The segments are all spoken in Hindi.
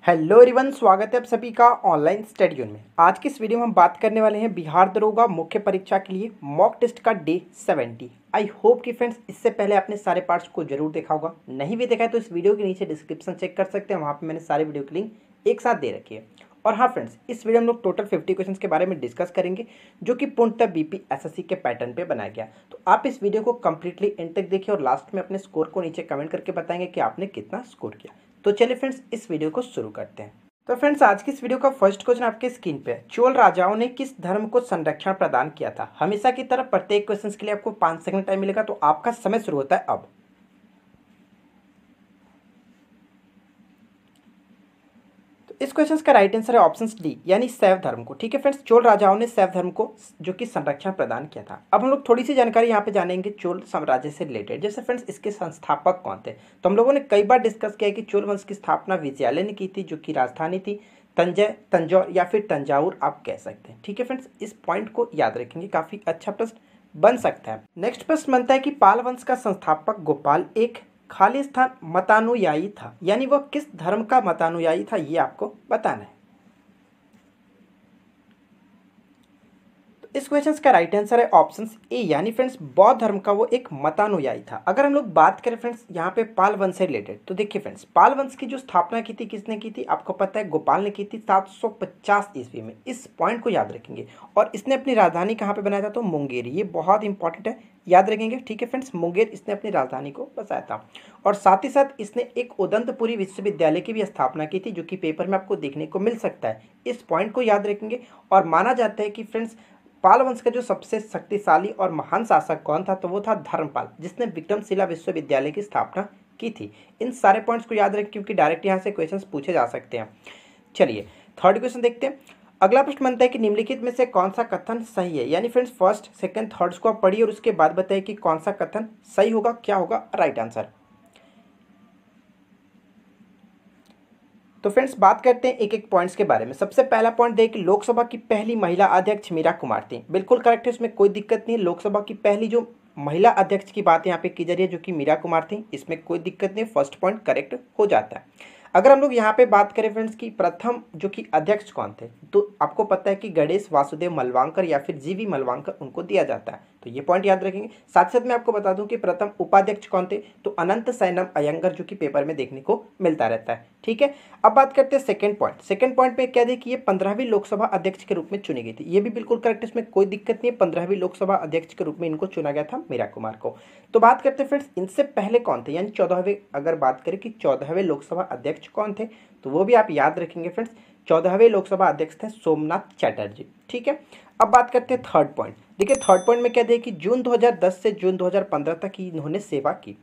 हेलो एवरीवन, स्वागत है आप सभी का ऑनलाइन स्टडी में। आज की इस वीडियो में हम बात करने वाले हैं बिहार दरोगा मुख्य परीक्षा के लिए मॉक टेस्ट का डे 70। आई होप कि फ्रेंड्स इससे पहले आपने सारे पार्ट्स को जरूर देखा होगा। नहीं भी देखा है तो इस वीडियो के नीचे डिस्क्रिप्शन चेक कर सकते हैं, वहाँ पर मैंने सारे वीडियो की लिंक एक साथ दे रखी है। और हाँ फ्रेंड्स, इस वीडियो में हम लोग टोटल 50 क्वेश्चन के बारे में डिस्कस करेंगे जो कि पूर्णतः बीपीएसएससी के पैटर्न पे बनाया गया। तो आप इस वीडियो को कंप्लीटली एंड तक देखिए और लास्ट में अपने स्कोर को नीचे कमेंट करके बताएंगे कि आपने कितना स्कोर किया। तो चलिए फ्रेंड्स, इस वीडियो को शुरू करते हैं। तो फ्रेंड्स, आज की इस वीडियो का फर्स्ट क्वेश्चन आपके स्क्रीन पे है। चोल राजाओं ने किस धर्म को संरक्षण प्रदान किया था? हमेशा की तरह प्रत्येक क्वेश्चन के लिए आपको 5 सेकंड टाइम मिलेगा, तो आपका समय शुरू होता है अब। इस क्वेश्चन का राइट आंसर है ऑप्शन डी, यानी शैव धर्म को। ठीक है फ्रेंड्स, चोल राजाओं ने शैव धर्म को जो कि संरक्षण प्रदान किया था। अब हम लोग थोड़ी सी जानकारी यहाँ पे जानेंगे चोल साम्राज्य से रिलेटेड। जैसे फ्रेंड्स, इसके संस्थापक कौन थे? तो हम लोगों ने कई बार डिस्कस किया कि चोल वंश की स्थापना विजयालय ने की थी, जो कि राजधानी थी तंजय, तंजौर या फिर तंजावुर आप कह सकते हैं। ठीक है फ्रेंड्स, इस पॉइंट को याद रखेंगे, काफी अच्छा प्रश्न बन सकता है। नेक्स्ट प्रश्न बनता है कि पाल वंश का संस्थापक गोपाल एक खालिस्तान मतानुयायी था, यानी वह किस धर्म का मतानुयायी था, ये आपको बताना है। इस क्वेश्चन का राइट आंसर है ऑप्शन ए, यानी फ्रेंड्स बौद्ध धर्म का वो एक मतानुयायी था। अगर हम लोग बात करें फ्रेंड्स यहाँ पे पाल वंश से रिलेटेड, तो देखिए फ्रेंड्स, पाल वंश की जो स्थापना की थी किसने की थी? आपको पता है गोपाल ने की थी 750 ईस्वी में। इस पॉइंट को याद रखेंगे। और इसने अपनी राजधानी कहाँ पे बनाया था? तो मुंगेर। ये बहुत इंपॉर्टेंट है, याद रखेंगे। ठीक है फ्रेंड्स, मुंगेर इसने अपनी राजधानी को बसाया था। और साथ ही साथ इसने एक उदंतपुरी विश्वविद्यालय की भी स्थापना की थी, जो कि पेपर में आपको देखने को मिल सकता है। इस पॉइंट को याद रखेंगे। और माना जाता है कि फ्रेंड्स पाल वंश का जो सबसे शक्तिशाली और महान शासक कौन था? तो वो था धर्मपाल, जिसने विक्रमशिला विश्वविद्यालय की स्थापना की थी। इन सारे पॉइंट्स को याद रखें, क्योंकि डायरेक्ट यहाँ से क्वेश्चंस पूछे जा सकते हैं। चलिए थर्ड क्वेश्चन देखते हैं। अगला प्रश्न बनता है कि निम्नलिखित में से कौन सा कथन सही है? यानी फ्रेंड्स फर्स्ट सेकंड थर्ड्स को आप पढ़िए और उसके बाद बताइए कि कौन सा कथन सही होगा, क्या होगा राइट आंसर। तो फ्रेंड्स बात करते हैं एक एक पॉइंट्स के बारे में। सबसे पहला पॉइंट देखिए कि लोकसभा की पहली महिला अध्यक्ष मीरा कुमार थी। बिल्कुल करेक्ट है, इसमें कोई दिक्कत नहीं है। लोकसभा की पहली जो महिला अध्यक्ष की बात यहाँ पे की जा रही है, जो कि मीरा कुमार थी, इसमें कोई दिक्कत नहीं, फर्स्ट पॉइंट करेक्ट हो जाता है। अगर हम लोग यहाँ पे बात करें फ्रेंड्स की प्रथम जो कि अध्यक्ष कौन थे, तो आपको पता है कि गणेश वासुदेव मलवांकर या फिर जीवी मलवांकर उनको दिया जाता है, तो ये पॉइंट याद रखेंगे। साथ साथ मैं आपको बता दूं कि प्रथम उपाध्यक्ष कौन थे, तो अनंत सैनम अयंगर, जो कि पेपर में देखने को मिलता रहता है। ठीक है, अब बात करते हैं सेकंड पॉइंट। सेकंड पॉइंट पे क्या देखिए, 15वीं लोकसभा अध्यक्ष के रूप में चुनी गई थी। ये भी बिल्कुल करेक्ट, इसमें कोई दिक्कत नहीं है। 15वीं लोकसभा अध्यक्ष के रूप में इनको चुना गया था, मीरा कुमार को। तो बात करते हैं फ्रेंड्स, इनसे पहले कौन थे, यानी 14वें, अगर बात करें कि 14वें लोकसभा अध्यक्ष कौन थे, तो वो भी आप याद रखेंगे फ्रेंड्स। 14वें लोकसभा अध्यक्ष थे सोमनाथ चटर्जी। ठीक है, अब बात करते हैं थर्ड पॉइंट। देखिए थर्ड पॉइंट में क्या देखिए, जून 2010 से जून 2015 तक की इन्होंने सेवा की।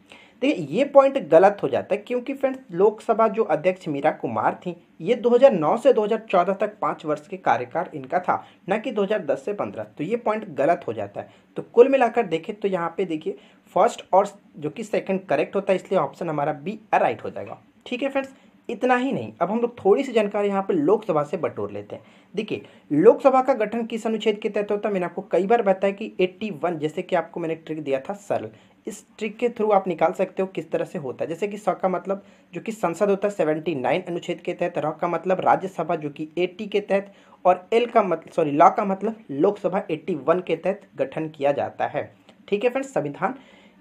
देखिए ये पॉइंट गलत हो जाता है, क्योंकि फ्रेंड्स लोकसभा जो अध्यक्ष मीरा कुमार थी, ये 2009 से 2014 तक 5 वर्ष के कार्यकाल इनका था, न कि 2010 से 15। तो ये पॉइंट गलत हो जाता है। तो कुल मिलाकर देखें तो यहाँ पे देखिए फर्स्ट और जो कि सेकंड करेक्ट होता है, इसलिए ऑप्शन हमारा बी राइट हो जाएगा। ठीक है फ्रेंड्स, इतना ही नहीं, अब हम लोग थोड़ी सी जानकारी यहाँ पे लोकसभा से बटोर लेते हैं। देखिए लोकसभा का गठन किस अनुच्छेद के तहत होता है? मैंने आपको कई बार बताया कि 81, जैसे कि आपको मैंने ट्रिक दिया था सरल, इस ट्रिक के थ्रू आप निकाल सकते हो किस तरह से होता है। जैसे कि स का मतलब जो कि संसद होता है 79 अनुच्छेद के तहत, र का मतलब राज्यसभा जो कि 80 के तहत, और एल का मतलब लॉ का मतलब लोकसभा 81 के तहत गठन किया जाता है। ठीक है फ्रेंड्स, संविधान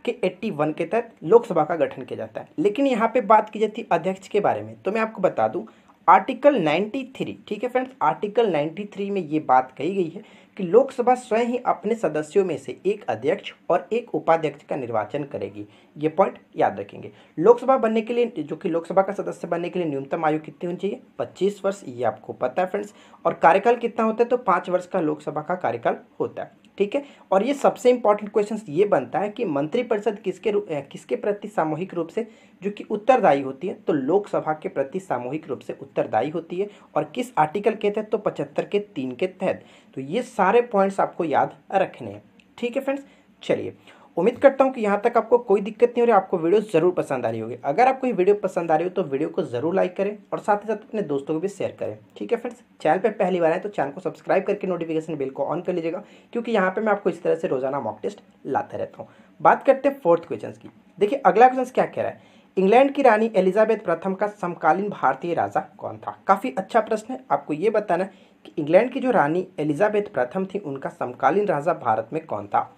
के 81 के तहत लोकसभा का गठन किया जाता है। लेकिन यहाँ पे बात की जाती है अध्यक्ष के बारे में, तो मैं आपको बता दूं आर्टिकल 93। ठीक है फ्रेंड्स, आर्टिकल 93 में ये बात कही गई है कि लोकसभा स्वयं ही अपने सदस्यों में से एक अध्यक्ष और एक उपाध्यक्ष का निर्वाचन करेगी। ये पॉइंट याद रखेंगे। लोकसभा बनने के लिए, जो कि लोकसभा का सदस्य बनने के लिए न्यूनतम आयु कितनी होनी चाहिए? 25 वर्ष, ये आपको पता है फ्रेंड्स। और कार्यकाल कितना होता है? तो 5 वर्ष का लोकसभा का कार्यकाल होता है। ठीक है, और ये सबसे इंपॉर्टेंट क्वेश्चन ये बनता है कि मंत्रिपरिषद किसके प्रति सामूहिक रूप से जो कि उत्तरदायी होती है? तो लोकसभा के प्रति सामूहिक रूप से उत्तरदायी होती है। और किस आर्टिकल के तहत? तो 75 के 3 के तहत। तो ये सारे पॉइंट्स आपको याद रखने हैं। ठीक है फ्रेंड्स, चलिए उम्मीद करता हूँ कि यहाँ तक आपको कोई दिक्कत नहीं हो रही, आपको वीडियो ज़रूर पसंद आ रही होगी। अगर आपको ये वीडियो पसंद आ रही हो तो वीडियो को ज़रूर लाइक करें और साथ ही साथ अपने दोस्तों को भी शेयर करें। ठीक है फ्रेंड्स, चैनल पे पहली बार आए तो चैनल को सब्सक्राइब करके नोटिफिकेशन बिल को ऑन कर लीजिएगा, क्योंकि यहाँ पे मैं आपको इस तरह से रोजाना मॉक टेस्ट लाता रहता हूँ। बात करते हैं फोर्थ क्वेश्चन की। देखिए अगला क्वेश्चन क्या कह रहा है, इंग्लैंड की रानी एलिजाबेथ प्रथम का समकालीन भारतीय राजा कौन था? काफ़ी अच्छा प्रश्न है। आपको ये बताना है कि इंग्लैंड की जो रानी एलिजाबेथ प्रथम थी उनका समकालीन राजा भारत में कौन था?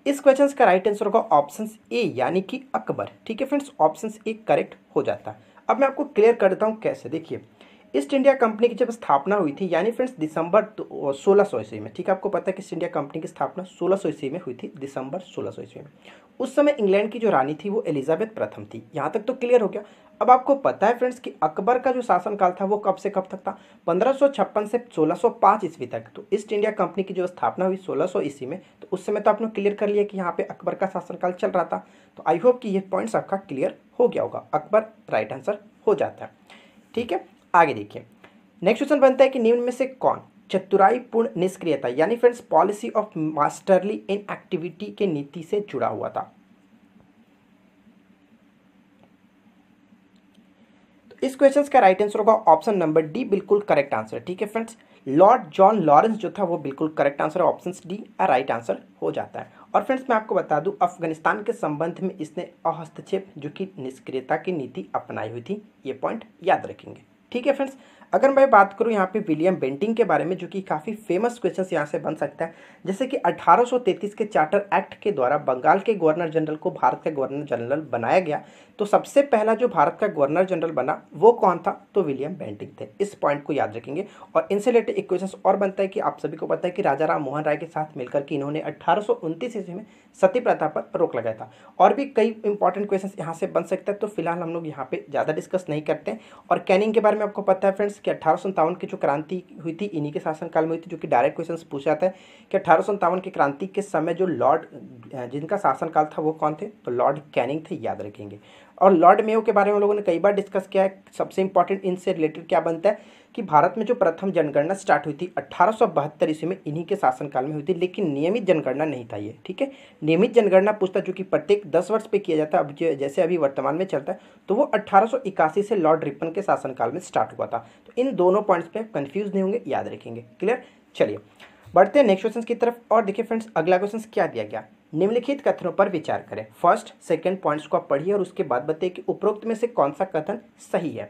इस क्वेश्चन का राइट आंसर होगा ऑप्शन ए यानी कि अकबर। ठीक है फ्रेंड्स, ऑप्शन ए करेक्ट हो जाता है। अब मैं आपको क्लियर कर देता हूँ कैसे। देखिए, ईस्ट इंडिया कंपनी की जब स्थापना हुई थी यानी फ्रेंड्स दिसंबर 1600 ईस्वी में, ठीक है, आपको पता है कि ईस्ट इंडिया कंपनी की स्थापना 1600 ईस्वी में हुई थी, दिसंबर 1600 ईस्वी में। उस समय इंग्लैंड की जो रानी थी वो एलिजाबेथ प्रथम थी। यहाँ तक तो क्लियर हो गया। अब आपको पता है फ्रेंड्स कि अकबर का जो शासनकाल था वो कब से कब तक था? 1556 से 1605 ईस्वी तक। तो ईस्ट इंडिया कंपनी की जो स्थापना हुई 1600 ईस्वी में, तो उस समय तो आपने क्लियर कर लिया कि यहाँ पे अकबर का शासनकाल चल रहा था। तो आई होप कि ये पॉइंट्स आपका क्लियर हो गया होगा। अकबर राइट आंसर हो जाता है। ठीक है, आगे देखिए। नेक्स्ट क्वेश्चन बनता है कि निम्न में से कौन चतुराई पूर्ण निष्क्रियता यानी friends policy of masterly inactivity के नीति से जुड़ा हुआ था? तो इस क्वेश्चन का राइट आंसर होगा ऑप्शन नंबर डी, बिल्कुल करेक्ट आंसर। ठीक है फ्रेंड्स, लॉर्ड जॉन लॉरेंस जो था वो बिल्कुल करेक्ट आंसर है। ऑप्शन डी राइट आंसर हो जाता है। और फ्रेंड्स मैं आपको बता दूं, अफगानिस्तान के संबंध में इसने अहस्तक्षेप जो कि निष्क्रियता की नीति अपनाई हुई थी, ये पॉइंट याद रखेंगे। ठीक है फ्रेंड्स, अगर मैं बात करूं यहाँ पे विलियम बेंटिंक के बारे में, जो कि काफ़ी फेमस क्वेश्चन यहाँ से बन सकता है। जैसे कि 1833 के चार्टर एक्ट के द्वारा बंगाल के गवर्नर जनरल को भारत का गवर्नर जनरल बनाया गया। तो सबसे पहला जो भारत का गवर्नर जनरल बना वो कौन था? तो विलियम बेंटिंक थे। इस पॉइंट को याद रखेंगे। और इनसे रिलेटेड एक क्वेश्चन और बनता है कि आप सभी को पता है कि राजा राम मोहन राय के साथ मिलकर के इन्होंने 1829 ईस्वी में सती प्रथा पर रोक लगाया था। और भी कई इंपॉर्टेंट क्वेश्चन यहाँ से बन सकता है, तो फिलहाल हम लोग यहाँ पे ज़्यादा डिस्कस नहीं करते हैं। और कैनिंग के बारे में आपको पता है फ्रेंड्स कि 1857 की जो क्रांति हुई थी इन्हीं के शासनकाल में हुई थी, जो कि डायरेक्ट क्वेश्चन पूछा जाता है कि 1857 की क्रांति के समय जो लॉर्ड जिनका शासनकाल था वो कौन थे? तो लॉर्ड कैनिंग थे, याद रखेंगे। और लॉर्ड मेयो के बारे में लोगों ने कई बार डिस्कस किया है। सबसे इंपॉर्टेंट इनसे रिलेटेड क्या बनता है कि भारत में जो प्रथम जनगणना स्टार्ट हुई थी 1872 ईस्वी में, इन्हीं के शासनकाल में हुई थी, लेकिन नियमित जनगणना नहीं था ये। ठीक है, नियमित जनगणना पूछता जो कि प्रत्येक 10 वर्ष पे किया जाता है, अब जैसे अभी वर्तमान में चलता है, तो वो 1881 से लॉर्ड रिपन के शासनकाल में स्टार्ट हुआ था। तो इन दोनों पॉइंट्स पे कंफ्यूज नहीं होंगे, याद रखेंगे। क्लियर, चलिए बढ़ते हैं नेक्स्ट क्वेश्चन की तरफ। और देखिए फ्रेंड्स, अगला क्वेश्चन क्या दिया गया? निम्नलिखित कथनों पर विचार करें। फर्स्ट सेकंड पॉइंट्स को आप पढ़िए और उसके बाद बताइए कि उपरोक्त में से कौन सा कथन सही है।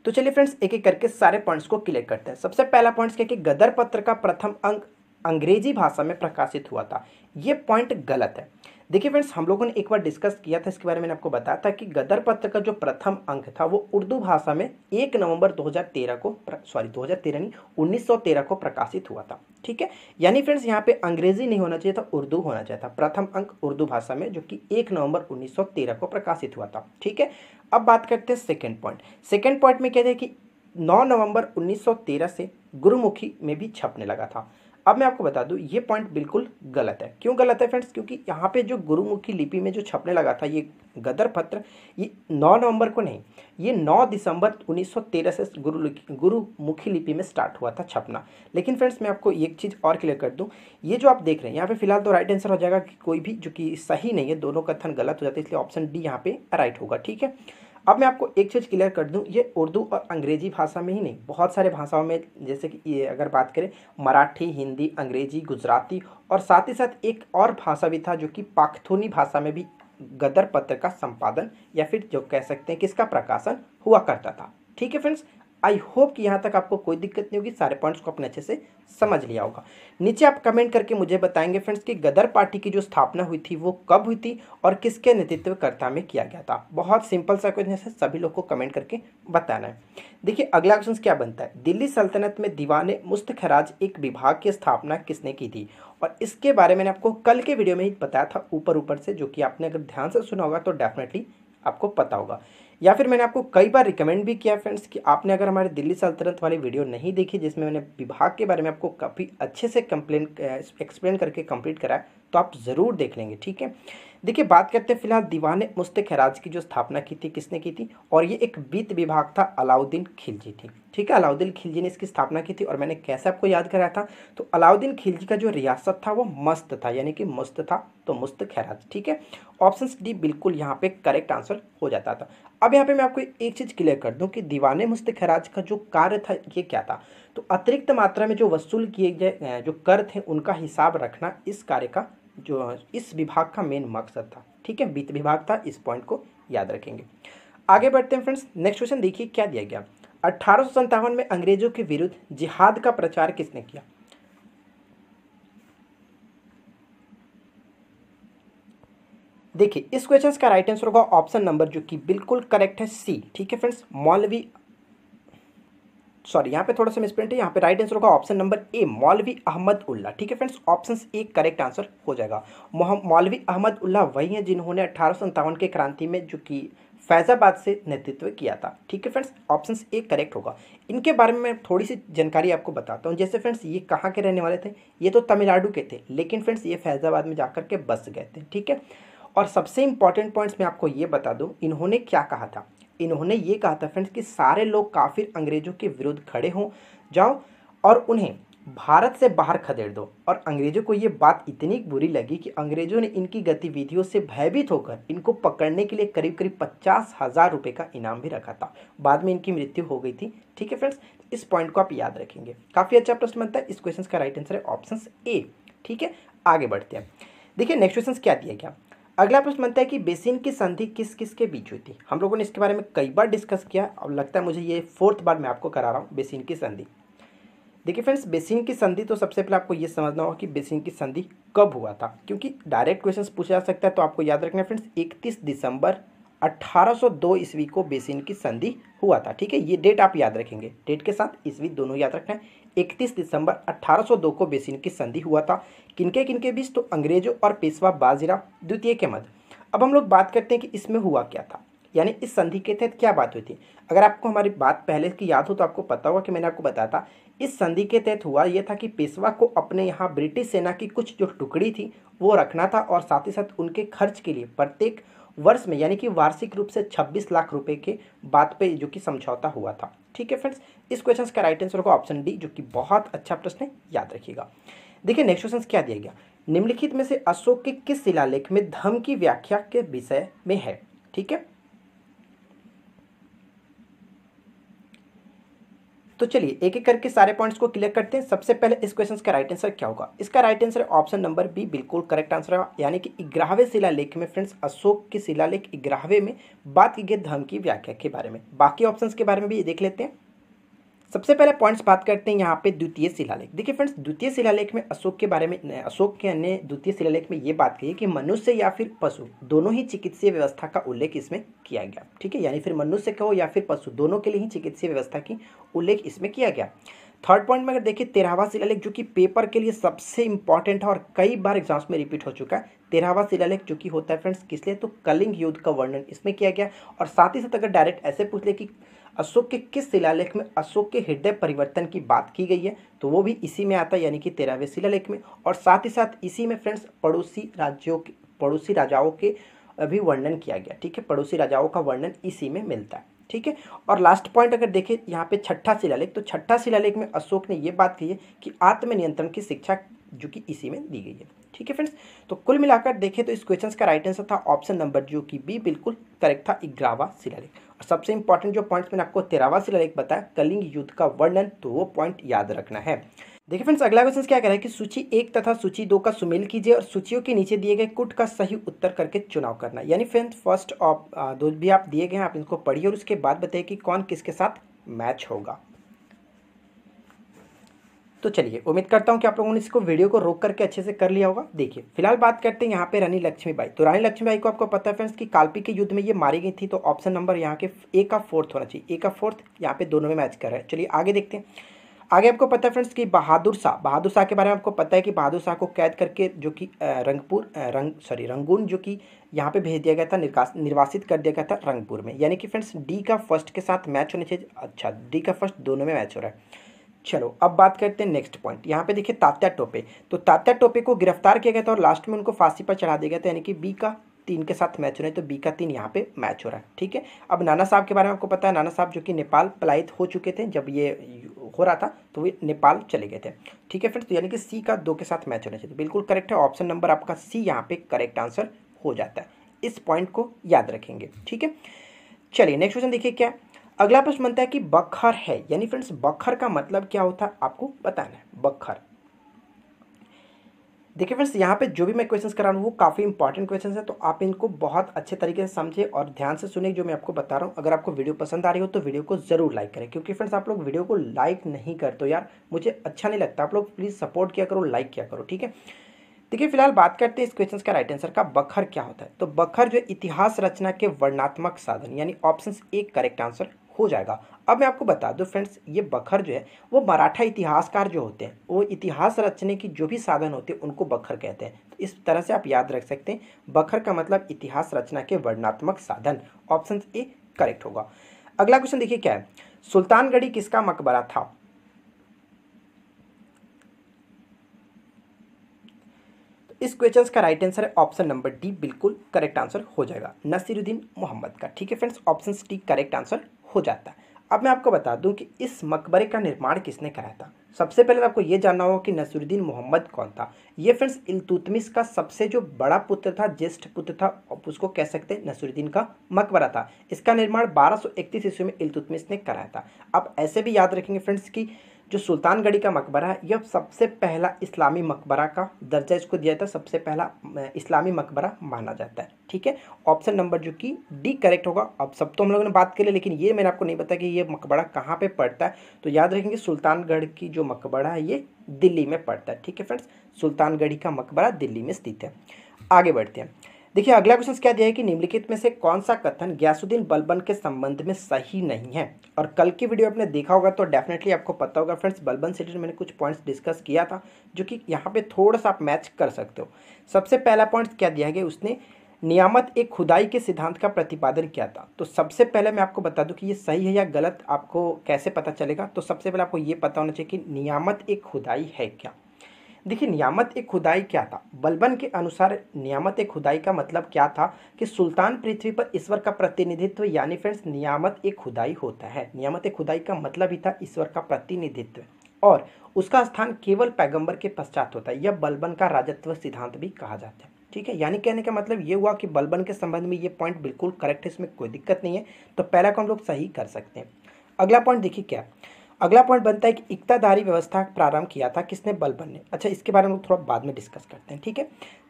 तो चलिए फ्रेंड्स एक एक करके सारे पॉइंट्स को क्लियर करते हैं। सबसे पहला पॉइंट क्या कि गदर पत्र का प्रथम अंक अंग्रेजी भाषा में प्रकाशित हुआ था। ये पॉइंट गलत है। देखिए फ्रेंड्स, हम लोगों ने एक बार डिस्कस किया था इसके बारे में, आपको बताया था कि गदर पत्र का जो प्रथम अंक था वो उर्दू भाषा में 1 नवंबर 2013 को 2013 नहीं 1913 को प्रकाशित हुआ था। ठीक है, यानी फ्रेंड्स यहाँ पे अंग्रेजी नहीं होना चाहिए था, उर्दू होना चाहिए था। प्रथम अंक उर्दू भाषा में जो कि 1 नवंबर 1913 को प्रकाशित हुआ था। ठीक है, अब बात करते हैं सेकेंड पॉइंट। सेकेंड पॉइंट में कहते हैं कि 9 नवंबर 1913 से गुरुमुखी में भी छपने लगा था। अब मैं आपको बता दूं ये पॉइंट बिल्कुल गलत है। क्यों गलत है फ्रेंड्स? क्योंकि यहाँ पे जो गुरुमुखी लिपि में जो छपने लगा था ये गदर पत्र, ये 9 नवंबर को नहीं, ये 9 दिसंबर 1913 से गुरुमुखी लिपि में स्टार्ट हुआ था छपना। लेकिन फ्रेंड्स मैं आपको एक चीज़ और क्लियर कर दूं, ये जो आप देख रहे हैं यहाँ पे फिलहाल तो राइट आंसर हो जाएगा कि कोई भी जो कि सही नहीं है, दोनों कथन गलत हो जाते हैं, इसलिए ऑप्शन डी यहाँ पे राइट होगा। ठीक है, अब मैं आपको एक चीज़ क्लियर कर दूं, ये उर्दू और अंग्रेजी भाषा में ही नहीं, बहुत सारे भाषाओं में, जैसे कि ये अगर बात करें मराठी, हिंदी, अंग्रेजी, गुजराती और साथ ही साथ एक और भाषा भी था जो कि पाख्तूनी भाषा में भी गदर पत्र का संपादन या फिर जो कह सकते हैं कि इसका प्रकाशन हुआ करता था। ठीक है फ्रेंड्स, आई होप कि यहाँ तक आपको कोई दिक्कत नहीं होगी, सारे पॉइंट्स को अपने अच्छे से समझ लिया होगा। नीचे आप कमेंट करके मुझे बताएंगे फ्रेंड्स कि गदर पार्टी की जो स्थापना हुई थी वो कब हुई थी और किसके नेतृत्वकर्ता में किया गया था। बहुत सिंपल सा क्वेश्चन है, सभी लोग को कमेंट करके बताना है। देखिए अगला क्वेश्चन क्या बनता है, दिल्ली सल्तनत में दीवाने मुस्तखराज एक विभाग की स्थापना किसने की थी? और इसके बारे में मैंने आपको कल के वीडियो में ही बताया था ऊपर से, जो कि आपने अगर ध्यान से सुना होगा तो डेफिनेटली आपको पता होगा, या फिर मैंने आपको कई बार रिकमेंड भी किया फ्रेंड्स कि आपने अगर हमारे दिल्ली सल्तनत वाली वीडियो नहीं देखी जिसमें मैंने विभाग के बारे में आपको काफ़ी अच्छे से एक्सप्लेन करके कंप्लीट कराया, तो आप ज़रूर देख लेंगे। ठीक है, देखिए बात करते हैं फिलहाल दीवाने मुस्तखराज की जो स्थापना की थी किसने की थी, और ये एक वित्त विभाग था, अलाउद्दीन खिलजी थी। ठीक है, अलाउद्दीन खिलजी ने इसकी स्थापना की थी। और मैंने कैसे आपको याद कराया था, तो अलाउद्दीन खिलजी का जो रियासत था वो मस्त था, यानी कि मुस्त था, तो मुस्तखराज। ठीक है, ऑप्शन डी बिल्कुल यहाँ पे करेक्ट आंसर हो जाता था। अब यहाँ पे मैं आपको एक चीज़ क्लियर कर दूं कि दीवाने मुस्तखराज का जो कार्य था ये क्या था, तो अतिरिक्त मात्रा में जो वसूल किए गए जो कर थे उनका हिसाब रखना इस कार्य का जो इस विभाग का मेन मकसद था। ठीक है, वित्त विभाग था, इस पॉइंट को याद रखेंगे। आगे बढ़ते हैं फ्रेंड्स, नेक्स्ट क्वेश्चन देखिए क्या दिया गया। 1857 में अंग्रेजों के विरुद्ध जिहाद का प्रचार किसने किया? देखिए इस क्वेश्चन का राइट आंसर होगा ऑप्शन नंबर जो कि बिल्कुल करेक्ट है सी। ठीक है फ्रेंड्स, मौलवी, सॉरी यहाँ पे थोड़ा सा मिसप्रिंट है, यहाँ पे राइट आंसर होगा ऑप्शन नंबर ए, मौलवी अहमद उल्ला। ठीक है friends, option A correct answer हो जाएगा। मौलवी अहमद उल्ला वही है जिन्होंने 1857 के क्रांति में जो कि फैजाबाद से नेतृत्व किया था। ठीक है फ्रेंड्स, ऑप्शन ए करेक्ट होगा। इनके बारे में मैं थोड़ी सी जानकारी आपको बताता हूँ। जैसे फ्रेंड्स ये कहाँ के रहने वाले थे, ये तो तमिलनाडु के थे, लेकिन फ्रेंड्स ये फैजाबाद में जाकर के बस गए थे। ठीक है, और सबसे इंपॉर्टेंट पॉइंट्स मैं आपको ये बता दूं, इन्होंने क्या कहा था। इन्होंने ये कहा था फ्रेंड्स कि सारे लोग काफिर अंग्रेजों के विरुद्ध खड़े हो जाओ और उन्हें भारत से बाहर खदेड़ दो। और अंग्रेजों को ये बात इतनी बुरी लगी कि अंग्रेजों ने इनकी गतिविधियों से भयभीत होकर इनको पकड़ने के लिए करीब करीब 50,000 रुपये का इनाम भी रखा था। बाद में इनकी मृत्यु हो गई थी। ठीक है फ्रेंड्स, इस पॉइंट को आप याद रखेंगे। काफ़ी अच्छा प्रश्न बनता है। इस क्वेश्चन का राइट आंसर है ऑप्शन ए। ठीक है, आगे बढ़ते हैं। देखिए नेक्स्ट क्वेश्चन क्या दिया गया। अगला प्रश्न बनता है कि बेसिन की संधि किस किस के बीच हुई थी। हम लोगों ने इसके बारे में कई बार डिस्कस किया, अब लगता है मुझे ये 4th बार मैं आपको करा रहा हूँ बेसिन की संधि। देखिए फ्रेंड्स, बेसिन की संधि तो सबसे पहले आपको ये समझना होगा कि बेसिन की संधि कब हुआ था, क्योंकि डायरेक्ट क्वेश्चन पूछा जा सकता है। तो आपको याद रखना है फ्रेंड्स, 31 दिसंबर 1802 ईस्वी को बेसिन की संधि हुआ था। ठीक है, ये डेट आप याद रखेंगे, डेट के साथ ईस्वी दोनों याद रखना है। 31 दिसंबर 1802 को बेसिन की संधि हुआ था। किनके किनके बीच, तो अंग्रेजों और पेशवा बाजीराव द्वितीय के मध्य। अब हम लोग बात करते हैं कि इसमें हुआ क्या था, यानी इस संधि के तहत क्या बात हुई थी। अगर आपको हमारी बात पहले की याद हो तो आपको पता होगा कि मैंने आपको बताया था, इस संधि के तहत हुआ यह था कि पेशवा को अपने यहाँ ब्रिटिश सेना की कुछ जो टुकड़ी थी वो रखना था, और साथ ही साथ उनके खर्च के लिए प्रत्येक वर्ष में यानी कि वार्षिक रूप से 26 लाख रुपए के बात पे जो कि समझौता हुआ था। ठीक है फ्रेंड्स, इस क्वेश्चन का राइट आंसर होगा ऑप्शन डी, जो कि बहुत अच्छा प्रश्न है, याद रखिएगा। देखिए नेक्स्ट क्वेश्चन क्या दिया गया। निम्नलिखित में से अशोक के किस शिलालेख में धम्म की व्याख्या के विषय में है। ठीक है, तो चलिए एक एक करके सारे पॉइंट्स को क्लियर करते हैं। सबसे पहले इस क्वेश्चन का राइट आंसर क्या होगा। इसका right answer option number B, बिल्कुल करेक्ट आंसर है। यानी कि 11वें शिलालेख में फ्रेंड्स, अशोक के शिलालेख 11वें में बात की गई धम्म की व्याख्या के बारे में। बाकी ऑप्शंस के बारे में भी देख लेते हैं। सबसे पहले पॉइंट्स बात करते हैं यहाँ पे द्वितीय शिलालेख। देखिए फ्रेंड्स, द्वितीय शिलालेख में अशोक के बारे में, अशोक के अन्य द्वितीय शिलालेख में ये बात कही कि मनुष्य या फिर पशु दोनों ही चिकित्सीय व्यवस्था का उल्लेख इसमें किया गया। ठीक है, यानी फिर मनुष्य कहो या फिर पशु, दोनों के लिए ही चिकित्सीय व्यवस्था की उल्लेख इसमें किया गया। थर्ड पॉइंट में अगर देखिए 13वां शिलालेख, जो कि पेपर के लिए सबसे इंपॉर्टेंट है और कई बार एग्जाम्स में रिपीट हो चुका है। 13वां शिलालेख जो कि होता है फ्रेंड्स किस लिए, तो कलिंग युद्ध का वर्णन इसमें किया गया। और साथ ही साथ अगर डायरेक्ट ऐसे पूछ ले कि अशोक के किस शिलालेख में अशोक के हृदय परिवर्तन की बात की गई है, तो वो भी इसी में आता है, यानी कि 13वें शिलालेख में। और साथ ही साथ इसी में फ्रेंड्स पड़ोसी राजाओं के भी वर्णन किया गया। ठीक है, पड़ोसी राजाओं का वर्णन इसी में मिलता है। ठीक है, और लास्ट पॉइंट अगर देखें यहाँ पे छठा शिलालेख, तो छठा शिलालेख में अशोक ने ये बात कही है कि आत्मनियंत्रण की शिक्षा जो कि इसी में दी गई है। ठीक है फ्रेंड्स, तो कुल मिलाकर देखें तो इस क्वेश्चन का राइट आंसर था ऑप्शन नंबर जो कि बी, बिल्कुल करेक्ट था, 11वां शिलालेख। और सबसे इंपॉर्टेंट जो पॉइंट्स मैंने आपको 13वां शिलालेख बताया, कलिंग युद्ध का वर्णन, तो वो पॉइंट याद रखना है। देखिए फ्रेंड्स, अगला क्वेश्चन क्या कह रहा है कि सूची 1 तथा सूची 2 का सुमेल कीजिए और सूचियों के नीचे दिए गए कुट का सही उत्तर करके चुनाव करना। यानी फ्रेंड्स फर्स्ट ऑफ दो भी आप दिए गए हैं, आप इनको पढ़िए और उसके बाद बताइए कि कौन किसके साथ मैच होगा। तो चलिए, उम्मीद करता हूं कि आप लोगों ने इसको वीडियो को रोक करके अच्छे से कर लिया होगा। देखिए फिलहाल बात करते हैं यहाँ पे रानी लक्ष्मीबाई। तो रानी लक्ष्मीबाई को आपको पता है फ्रेंड्स कि कालपी के युद्ध में ये मारी गई थी। तो ऑप्शन नंबर यहाँ के ए का 4th होना चाहिए, ए का 4th यहाँ पे दोनों में मैच कर रहा है। चलिए आगे देखते हैं। आगे आपको पता है फ्रेंड्स कि बहादुर शाह के बारे में आपको पता है कि बहादुर शाह को कैद करके जो कि रंगून जो कि यहाँ पे भेज दिया गया था, निर्वासित कर दिया गया था रंगपुर में। यानी कि फ्रेंड्स डी का फर्स्ट के साथ मैच होने चाहिए। अच्छा, डी का फर्स्ट दोनों में मैच हो रहा है। चलो अब बात करते हैं नेक्स्ट पॉइंट। यहाँ पे देखिए तात्या टोपे, तो तात्या टोपे को गिरफ्तार किया गया था और लास्ट में उनको फांसी पर चढ़ा दिया गया था। यानी कि बी का 3 के साथ मैच हो रहा है, तो बी का 3 यहाँ पे मैच हो रहा है। ठीक है, अब नाना साहब के बारे में आपको पता है, नाना साहब जो कि नेपाल पलायित हो चुके थे जब ये हो रहा था, तो वे नेपाल चले गए थे। ठीक है फ्रेंड्स, तो यानी कि सी का 2 के साथ मैच होना चाहिए, बिल्कुल करेक्ट है। ऑप्शन नंबर आपका सी यहाँ पे करेक्ट आंसर हो जाता है। इस पॉइंट को याद रखेंगे। ठीक है, चलिए नेक्स्ट क्वेश्चन देखिए क्या अगला प्रश्न बनता है कि बखर है, यानी फ्रेंड्स बखर का मतलब क्या होता है आपको बताना है। बखर, देखिए फ्रेंड्स, यहाँ पे जो भी मैं क्वेश्चंस करा रहा हूँ वो काफ़ी इंपॉर्टेंट क्वेश्चंस हैं, तो आप इनको बहुत अच्छे तरीके से समझे और ध्यान से सुने जो मैं आपको बता रहा हूँ। अगर आपको वीडियो पसंद आ रही हो तो वीडियो को ज़रूर लाइक करें, क्योंकि फ्रेंड्स आप लोग वीडियो को लाइक नहीं करते तो यार मुझे अच्छा नहीं लगता। आप लोग प्लीज़ सपोर्ट किया करो, लाइक किया करो, ठीक है। देखिए फिलहाल बात करते हैं इस क्वेश्चन का राइट आंसर का। बखर क्या होता है? तो बखर जो इतिहास रचना के वर्णनात्मक साधन, यानी ऑप्शन ए करेक्ट आंसर हो जाएगा। अब मैं आपको बता दूं फ्रेंड्स, ये बखर जो है वो मराठा इतिहासकार जो होते हैं वो इतिहास रचने की जो भी साधन होते हैं उनको बखर कहते हैं। तो इस तरह से आप याद रख सकते हैं, बखर का मतलब इतिहास रचना के वर्णनात्मक साधन। ऑप्शन ए करेक्ट होगा। अगला क्वेश्चन देखिए क्या है, सुल्तानगढ़ी किसका मकबरा था? इस क्वेश्चन का राइट आंसर है ऑप्शन नंबर डी, बिल्कुल करेक्ट आंसर हो जाएगा, नसीरुद्दीन मोहम्मद का। ठीक है friends, option D correct answer हो जाता है। अब मैं आपको बता दूं कि इस मकबरे का निर्माण किसने कराया था। सबसे पहले आपको यह जानना होगा कि नसीरुद्दीन मोहम्मद कौन था। ये फ्रेंड्स इल्तुतमिश का सबसे जो बड़ा पुत्र था, ज्येष्ठ पुत्र था, उसको कह सकते हैं नसीरुद्दीन का मकबरा था। इसका निर्माण 1231 ईस्वी में इल्तुतमिश ने कराया था। आप ऐसे भी याद रखेंगे फ्रेंड्स कि जो सुल्तानगढ़ी का मकबरा है यह सबसे पहला इस्लामी मकबरा का दर्जा इसको दिया था, सबसे पहला इस्लामी मकबरा माना जाता है। ठीक है, ऑप्शन नंबर जो कि डी करेक्ट होगा। अब सब तो हम लोगों ने बात कर ली, लेकिन ये मैंने आपको नहीं बताया कि ये मकबरा कहाँ पे पड़ता है। तो याद रखेंगे सुल्तानगढ़ की जो मकबरा है ये दिल्ली में पड़ता है। ठीक है फ्रेंड्स, सुल्तानगढ़ी का मकबरा दिल्ली में स्थित है। आगे बढ़ते हैं। देखिए अगला क्वेश्चन क्या दिया है कि निम्नलिखित में से कौन सा कथन गयासुद्दीन बलबन के संबंध में सही नहीं है। और कल की वीडियो आपने देखा होगा तो डेफिनेटली आपको पता होगा फ्रेंड्स, बलबन से मैंने कुछ पॉइंट्स डिस्कस किया था जो कि यहाँ पे थोड़ा सा आप मैच कर सकते हो। सबसे पहला पॉइंट क्या दिया गया, उसने नियामत एक खुदाई के सिद्धांत का प्रतिपादन किया था। तो सबसे पहले मैं आपको बता दूं कि ये सही है या गलत, आपको कैसे पता चलेगा। तो सबसे पहले आपको ये पता होना चाहिए कि नियामत एक खुदाई है क्या। देखिए नियामत एक खुदाई क्या था, बलबन के अनुसार नियामत एक खुदाई का मतलब क्या था कि सुल्तान पृथ्वी पर ईश्वर का प्रतिनिधित्व, यानी फ्रेंड्स नियामत एक खुदाई होता है। नियामत एक खुदाई का मतलब ही था ईश्वर का प्रतिनिधित्व, और उसका स्थान केवल पैगंबर के पश्चात होता है। यह बलबन का राजत्व सिद्धांत भी कहा जाता है। ठीक है, यानी कहने का मतलब ये हुआ कि बलबन के संबंध में ये पॉइंट बिल्कुल करेक्ट है, इसमें कोई दिक्कत नहीं है। तो पहला को हम लोग सही कर सकते हैं। अगला पॉइंट देखिए क्या, अगला पॉइंट बनता है कि इक्तादारी व्यवस्था प्रारंभ किया था किसने, बलबन ने। अच्छा, इसके बारे में थोड़ा बाद में डिस्कस करते हैं। ठीक है,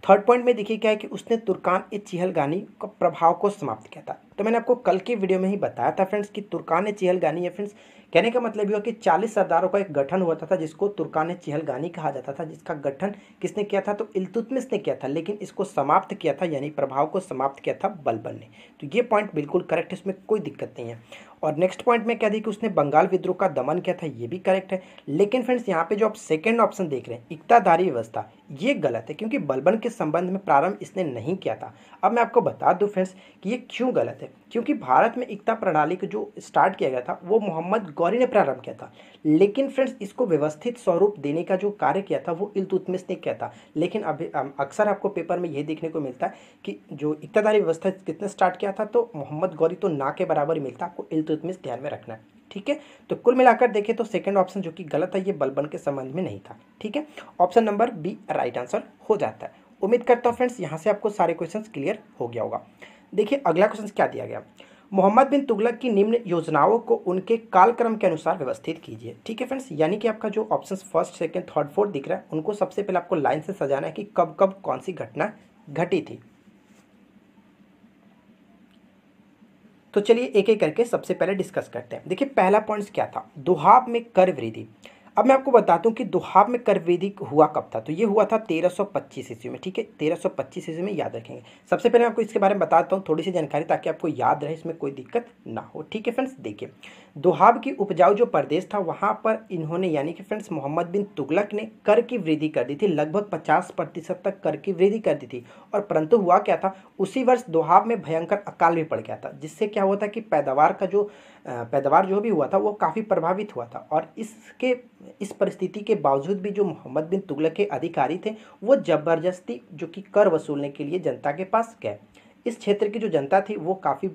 थर्ड पॉइंट में देखिए क्या है कि उसने तुर्कान ए चिहलगानी का प्रभाव को समाप्त किया था। तो मैंने आपको कल की वीडियो में ही बताया था फ्रेंड्स कि तुर्कान ए चिहलगानी है फ्रेंड्स, कहने का मतलब ये हुआ कि 40 सरदारों का एक गठन हुआ था जिसको तुर्कान ए चिहलगानी कहा जाता था, जिसका गठन किसने किया था, तो इल्तुतमिश ने किया था, लेकिन इसको समाप्त किया था यानी प्रभाव को समाप्त किया था बलबन ने। तो ये पॉइंट बिल्कुल करेक्ट है, इसमें कोई दिक्कत नहीं है। और नेक्स्ट पॉइंट में क्या दी कि उसने बंगाल विद्रोह का दमन किया था, ये भी करेक्ट है। लेकिन फ्रेंड्स यहाँ पे जो आप सेकंड ऑप्शन देख रहे हैं इक्तादारी व्यवस्था, ये गलत है, क्योंकि बलबन के संबंध में प्रारंभ इसने नहीं किया था। अब मैं आपको बता दूं फ्रेंड्स कि ये क्यों गलत है, क्योंकि भारत में इक्ता प्रणाली को जो स्टार्ट किया गया था वो मोहम्मद गौरी ने प्रारंभ किया था। लेकिन फ्रेंड्स इसको व्यवस्थित स्वरूप देने का जो कार्य किया था वो इल्तुतमिश ने किया था। लेकिन अभी अक्सर आपको पेपर में यही देखने को मिलता है कि जो इक्तादारी व्यवस्था किसने स्टार्ट किया था, तो मोहम्मद गौरी तो ना के बराबर ही मिलता, आपको इल्तुतमिश ध्यान में रखना है। ठीक है, तो कुल मिलाकर देखें तो सेकंड ऑप्शन जो कि गलत है, ये बलबन के संबंध में नहीं था। ठीक है, option number B right answer हो जाता है। उम्मीद करता हूँ फ्रेंड्स यहाँ से आपको सारे क्वेश्चंस क्लियर हो गया होगा। देखिए अगला क्वेश्चन क्या दिया गया, मोहम्मद बिन तुगलक की निम्न योजनाओं को उनके कालक्रम के अनुसार व्यवस्थित कीजिए। ठीक है फ्रेंड्स, यानी कि आपका जो option first second third fourth दिख रहा है उनको सबसे पहले आपको लाइन से सजाना है कि कब कब कौन सी घटना घटी थी। तो चलिए एक एक करके सबसे पहले डिस्कस करते हैं। देखिए पहला पॉइंट क्या था, दोहाब में कर वृद्धि। अब मैं आपको बताता हूँ कि दोहाब में कर वृद्धि हुआ कब था, तो ये हुआ था 1325 ईस्वी में। ठीक है, 1325 ईस्वी में याद रखेंगे। सबसे पहले मैं आपको इसके बारे में बताता हूँ थोड़ी सी जानकारी, ताकि आपको याद रहे, इसमें कोई दिक्कत ना हो। ठीक है फ्रेंड्स, देखिए दोहाब की उपजाऊ जो प्रदेश था वहाँ पर इन्होंने यानी कि फ्रेंड्स मोहम्मद बिन तुगलक ने कर की वृद्धि कर दी थी, लगभग 50% तक कर की वृद्धि कर दी थी। और परंतु हुआ क्या था, उसी वर्ष दोहाब में भयंकर अकाल भी पड़ गया था, जिससे क्या हुआ था कि पैदावार जो भी हुआ था वो काफ़ी प्रभावित हुआ था। और इस परिस्थिति के बावजूद भी जो मोहम्मद बिन तुगलक के अधिकारी थे वो ज़बरदस्ती जो कि कर वसूलने के लिए जनता के पास गए। इस क्षेत्र की जो जनता थी वो काफ़ी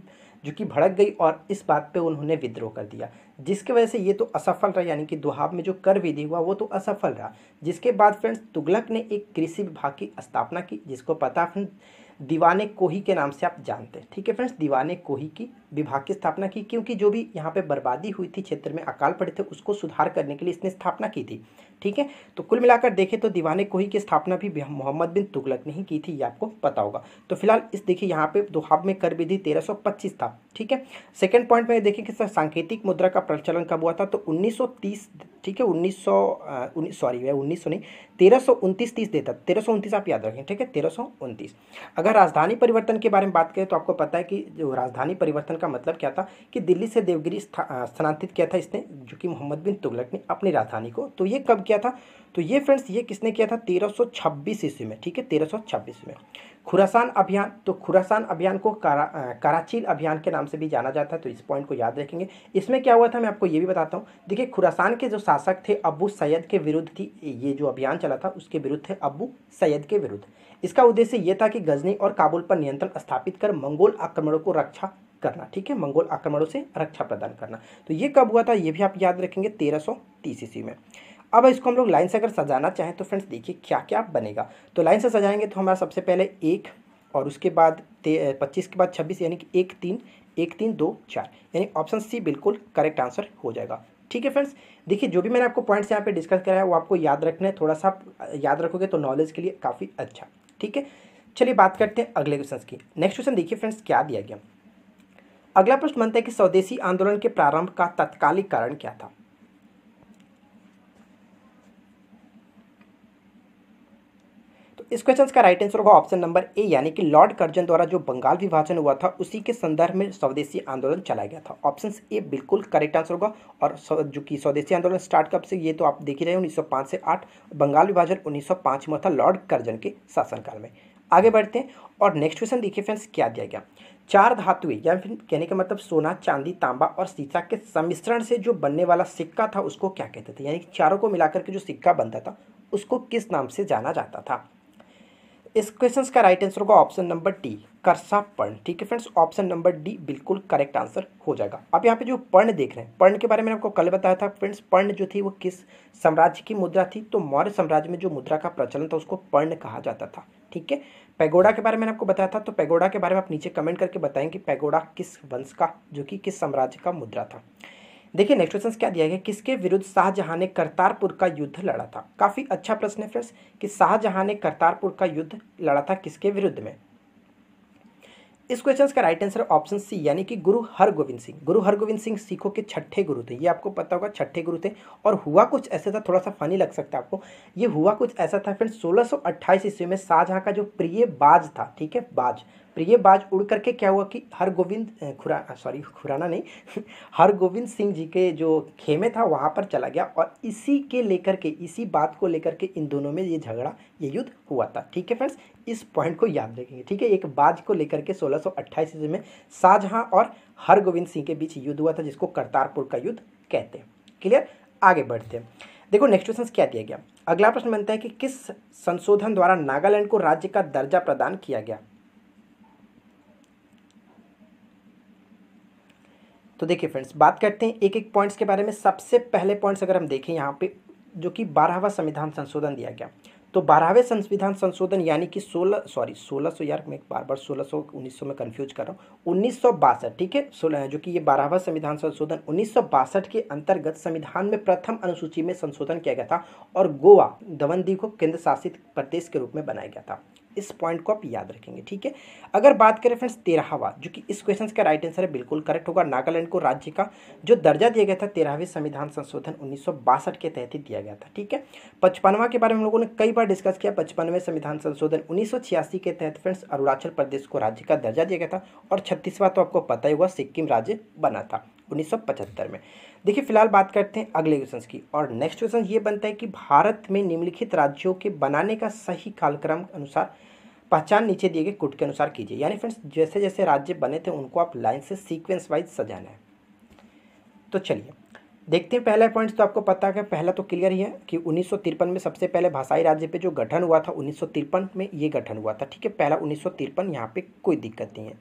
जो कि भड़क गई और इस बात पे उन्होंने विद्रोह कर दिया, जिसके वजह से ये तो असफल रहा, यानी कि दोहाब में जो कर विधि हुआ वो तो असफल रहा। जिसके बाद फ्रेंड्स तुगलक ने एक कृषि विभाग की स्थापना की, जिसको पता फ्रेंड्स दीवाने कोही के नाम से आप जानते हैं। ठीक है फ्रेंड्स, दीवाने कोही की विभाग की स्थापना की, क्योंकि जो भी यहाँ पे बर्बादी हुई थी, क्षेत्र में अकाल पड़े थे, उसको सुधार करने के लिए इसने स्थापना की थी। ठीक है, तो कुल मिलाकर देखें तो दीवाने कोही की स्थापना भी मोहम्मद बिन तुगलक ने ही की थी, ये आपको पता होगा। तो फिलहाल इस देखिए यहाँ पे दोहाब में कर विधि 1325 था। ठीक है, सेकंड पॉइंट में देखिए कि सांकेतिक मुद्रा का प्रचलन कब हुआ था, तो 1930। ठीक है, 1900 नहीं, 1329 देता, 1329 आप याद रखें। ठीक है, 1329। अगर राजधानी परिवर्तन के बारे में बात करें तो आपको पता है कि जो राजधानी परिवर्तन का मतलब क्या था कि दिल्ली से देवगिरी स्थानांतरित किया था इसने, जो कि मोहम्मद बिन तुगलक ने अपनी राजधानी को। तो ये कब किया था, तो ये फ्रेंड्स ये किसने किया था, 1326 ईस्वी में। ठीक है, 1326 में। खुरासान अभियान, तो खुरासान अभियान को कराचील अभियान के नाम से भी जाना जाता है, तो इस पॉइंट को याद रखेंगे। इसमें क्या हुआ था मैं आपको ये भी बताता हूँ। देखिए, खुरासान के जो शासक थे अबू सैयद के विरुद्ध थी ये जो अभियान चला था, उसके विरुद्ध थे, अबू सैयद के विरुद्ध। इसका उद्देश्य ये था कि गजनी और काबुल पर नियंत्रण स्थापित कर मंगोल आक्रमणों को रक्षा करना। ठीक है, मंगोल आक्रमणों से रक्षा प्रदान करना। तो ये कब हुआ था, ये भी आप याद रखेंगे, 1330 ईस्वी में। अब इसको हम लोग लाइन से अगर सजाना चाहें तो फ्रेंड्स देखिए क्या क्या बनेगा। तो लाइन से सजाएंगे तो हमारा सबसे पहले 1 और उसके बाद 25 के बाद 26, यानी कि 1 3 1 3 2 4, यानी ऑप्शन सी बिल्कुल करेक्ट आंसर हो जाएगा। ठीक है फ्रेंड्स, देखिए जो भी मैंने आपको पॉइंट्स यहाँ पे डिस्कस कराया है वो आपको याद रखना है, थोड़ा सा आप याद रखोगे तो नॉलेज के लिए काफ़ी अच्छा। ठीक है, चलिए बात करते हैं अगले क्वेश्चन की। नेक्स्ट क्वेश्चन देखिए फ्रेंड्स क्या दिया गया। अगला प्रश्न बनता है कि स्वदेशी आंदोलन के प्रारंभ का तत्कालिक कारण क्या था। इस क्वेश्चन का राइट आंसर होगा ऑप्शन नंबर ए, यानी कि लॉर्ड कर्जन द्वारा जो बंगाल विभाजन हुआ था उसी के संदर्भ में स्वदेशी आंदोलन चलाया गया था। ऑप्शन ए बिल्कुल करेक्ट आंसर होगा। और जो कि स्वदेशी आंदोलन स्टार्ट कब से, ये तो आप देख ही रहे हैं, 1905 से 8। बंगाल विभाजन 1905 में था लॉर्ड कर्जन के शासनकाल में। आगे बढ़ते हैं और नेक्स्ट क्वेश्चन देखिए फ्रेंड्स क्या दिया गया। चार धातुएं, या फिर कहने का मतलब सोना, चांदी, तांबा और सीसा के सम्मिश्रण से जो बनने वाला सिक्का था उसको क्या कहते थे, यानी कि चारों को मिलाकर के जो सिक्का बनता था उसको किस नाम से जाना जाता था। इस क्वेश्चन का राइट आंसर होगा ऑप्शन नंबर डी, करसा पर्ण। ठीक है फ्रेंड्स, ऑप्शन नंबर डी बिल्कुल करेक्ट आंसर हो जाएगा। अब यहाँ पे जो पर्ण देख रहे हैं, पर्ण के बारे में आपको कल बताया था फ्रेंड्स। पर्ण जो थी वो किस साम्राज्य की मुद्रा थी, तो मौर्य साम्राज्य में जो मुद्रा का प्रचलन था उसको पर्ण कहा जाता था। ठीक है, पैगोडा के बारे में आपको बताया था, तो पैगोडा के बारे में आप नीचे कमेंट करके बताएं कि पैगोडा किस वंश का, जो कि किस साम्राज्य का मुद्रा था। देखिए नेक्स्ट क्वेश्चन क्या दिया गया, किसके विरुद्ध शाहजहां ने करतारपुर का युद्ध लड़ा था। काफी अच्छा प्रश्न है फ्रेंड्स कि शाहजहां ने करतारपुर का युद्ध लड़ा था किसके विरुद्ध में। इस क्वेश्चन का राइट आंसर ऑप्शन सी, यानी कि गुरु हरगोविंद सिंह। गुरु हरगोविंद सिंह सिखों के छठे गुरु थे, ये आपको पता होगा, छठे गुरु थे। और हुआ कुछ ऐसा था, थोड़ा सा फनी लग सकता है आपको, ये हुआ कुछ ऐसा था फ्रेंड्स, 1628 ईस्वी में शाहजहां का जो प्रिय बाज था, ठीक है, बाज, प्रिय बाज उड़ करके क्या हुआ कि खुराना नहीं हरगोविंद सिंह जी के जो खेमे था वहाँ पर चला गया, और इसी के लेकर के, इसी बात को लेकर के इन दोनों में ये झगड़ा, ये युद्ध हुआ था। ठीक है फ्रेंड्स, इस पॉइंट को याद रखेंगे। ठीक है, एक बाज को लेकर के 1628 ईस्वी में शाहजहां और हरगोविंद सिंह के बीच युद्ध हुआ था, जिसको करतारपुर का युद्ध कहते हैं। क्लियर, आगे बढ़ते हैं। देखो नेक्स्ट क्वेश्चन क्या दिया गया। अगला प्रश्न बनता है कि किस संशोधन द्वारा नागालैंड को राज्य का दर्जा प्रदान किया गया। तो देखिए फ्रेंड्स, बात करते हैं एक एक पॉइंट्स के बारे में। सबसे पहले पॉइंट्स अगर हम देखें यहाँ पे, जो कि 12वां संविधान संशोधन दिया गया, तो 12वें संविधान संशोधन यानी कि 1600, यार मैं बार 1600 1900 में कंफ्यूज कर रहा हूँ, 1962। ठीक है, 16 जो कि ये 12वां संविधान संशोधन 1962 के अंतर्गत संविधान में प्रथम अनुसूची में संशोधन किया गया था, और गोवा दमनदीव को केंद्र शासित प्रदेश के रूप में बनाया गया था। इस पॉइंट को आप याद रखेंगे। ठीक है, अगर बात करें फ्रेंड्स 13वां, जो कि इस क्वेश्चन का राइट आंसर है, बिल्कुल करेक्ट होगा, नागालैंड को राज्य का जो दर्जा दिया गया था 13वें संविधान संशोधन 1962 के तहत ही दिया गया था। ठीक है, 55वां के बारे में हम लोगों ने कई बार डिस्कस किया। 55वें संविधान संशोधन 1986 के तहत फ्रेंड्स अरुणाचल प्रदेश को राज्य का दर्जा दिया गया था, और 36वां तो आपको पता ही हुआ, सिक्किम राज्य बना था 1975 में। देखिए फिलहाल बात करते हैं अगले क्वेश्चन की, और नेक्स्ट क्वेश्चन ये बनता है कि भारत में निम्नलिखित राज्यों के बनाने का सही कालक्रम अनुसार पहचान नीचे दिए गए कोड के अनुसार कीजिए। यानी फ्रेंड्स जैसे जैसे राज्य बने थे उनको आप लाइन से सीक्वेंस वाइज सजाना है। तो चलिए देखते हैं पहला पॉइंट। तो आपको पता है, पहला तो क्लियर ही है कि 1953 में सबसे पहले भाषाई राज्य पे जो गठन हुआ था, 1953 में ये गठन हुआ था। ठीक है, पहला 1953, यहाँ पे कोई दिक्कत नहीं है।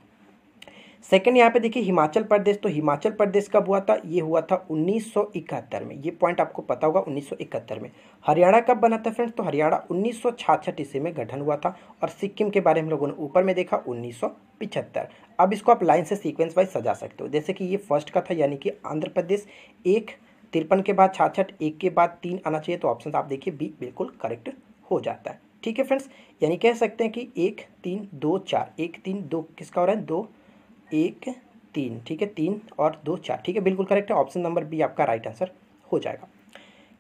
सेकंड यहाँ पे देखिए हिमाचल प्रदेश, तो हिमाचल प्रदेश कब हुआ था, ये हुआ था 1971 में, ये पॉइंट आपको पता होगा 1971 में। हरियाणा कब बना था फ्रेंड्स, तो हरियाणा 1966 ईस्वी में गठन हुआ था। और सिक्किम के बारे में हम लोगों ने ऊपर में देखा 1975। अब इसको आप लाइन से सीक्वेंस वाइज सजा सकते हो, जैसे कि ये फर्स्ट का था यानी कि आंध्र प्रदेश, 1 53 के बाद 66, 1 के बाद 3 आना चाहिए, तो ऑप्शन आप देखिए बी बिल्कुल करेक्ट हो जाता है। ठीक है फ्रेंड्स, यानी कह सकते हैं कि 1 3 2 4, 1 3 2 किसका हो रहा है, 2 1 3, ठीक है, 3 और 2 4, ठीक है, बिल्कुल करेक्ट है, ऑप्शन नंबर बी आपका राइट आंसर हो जाएगा।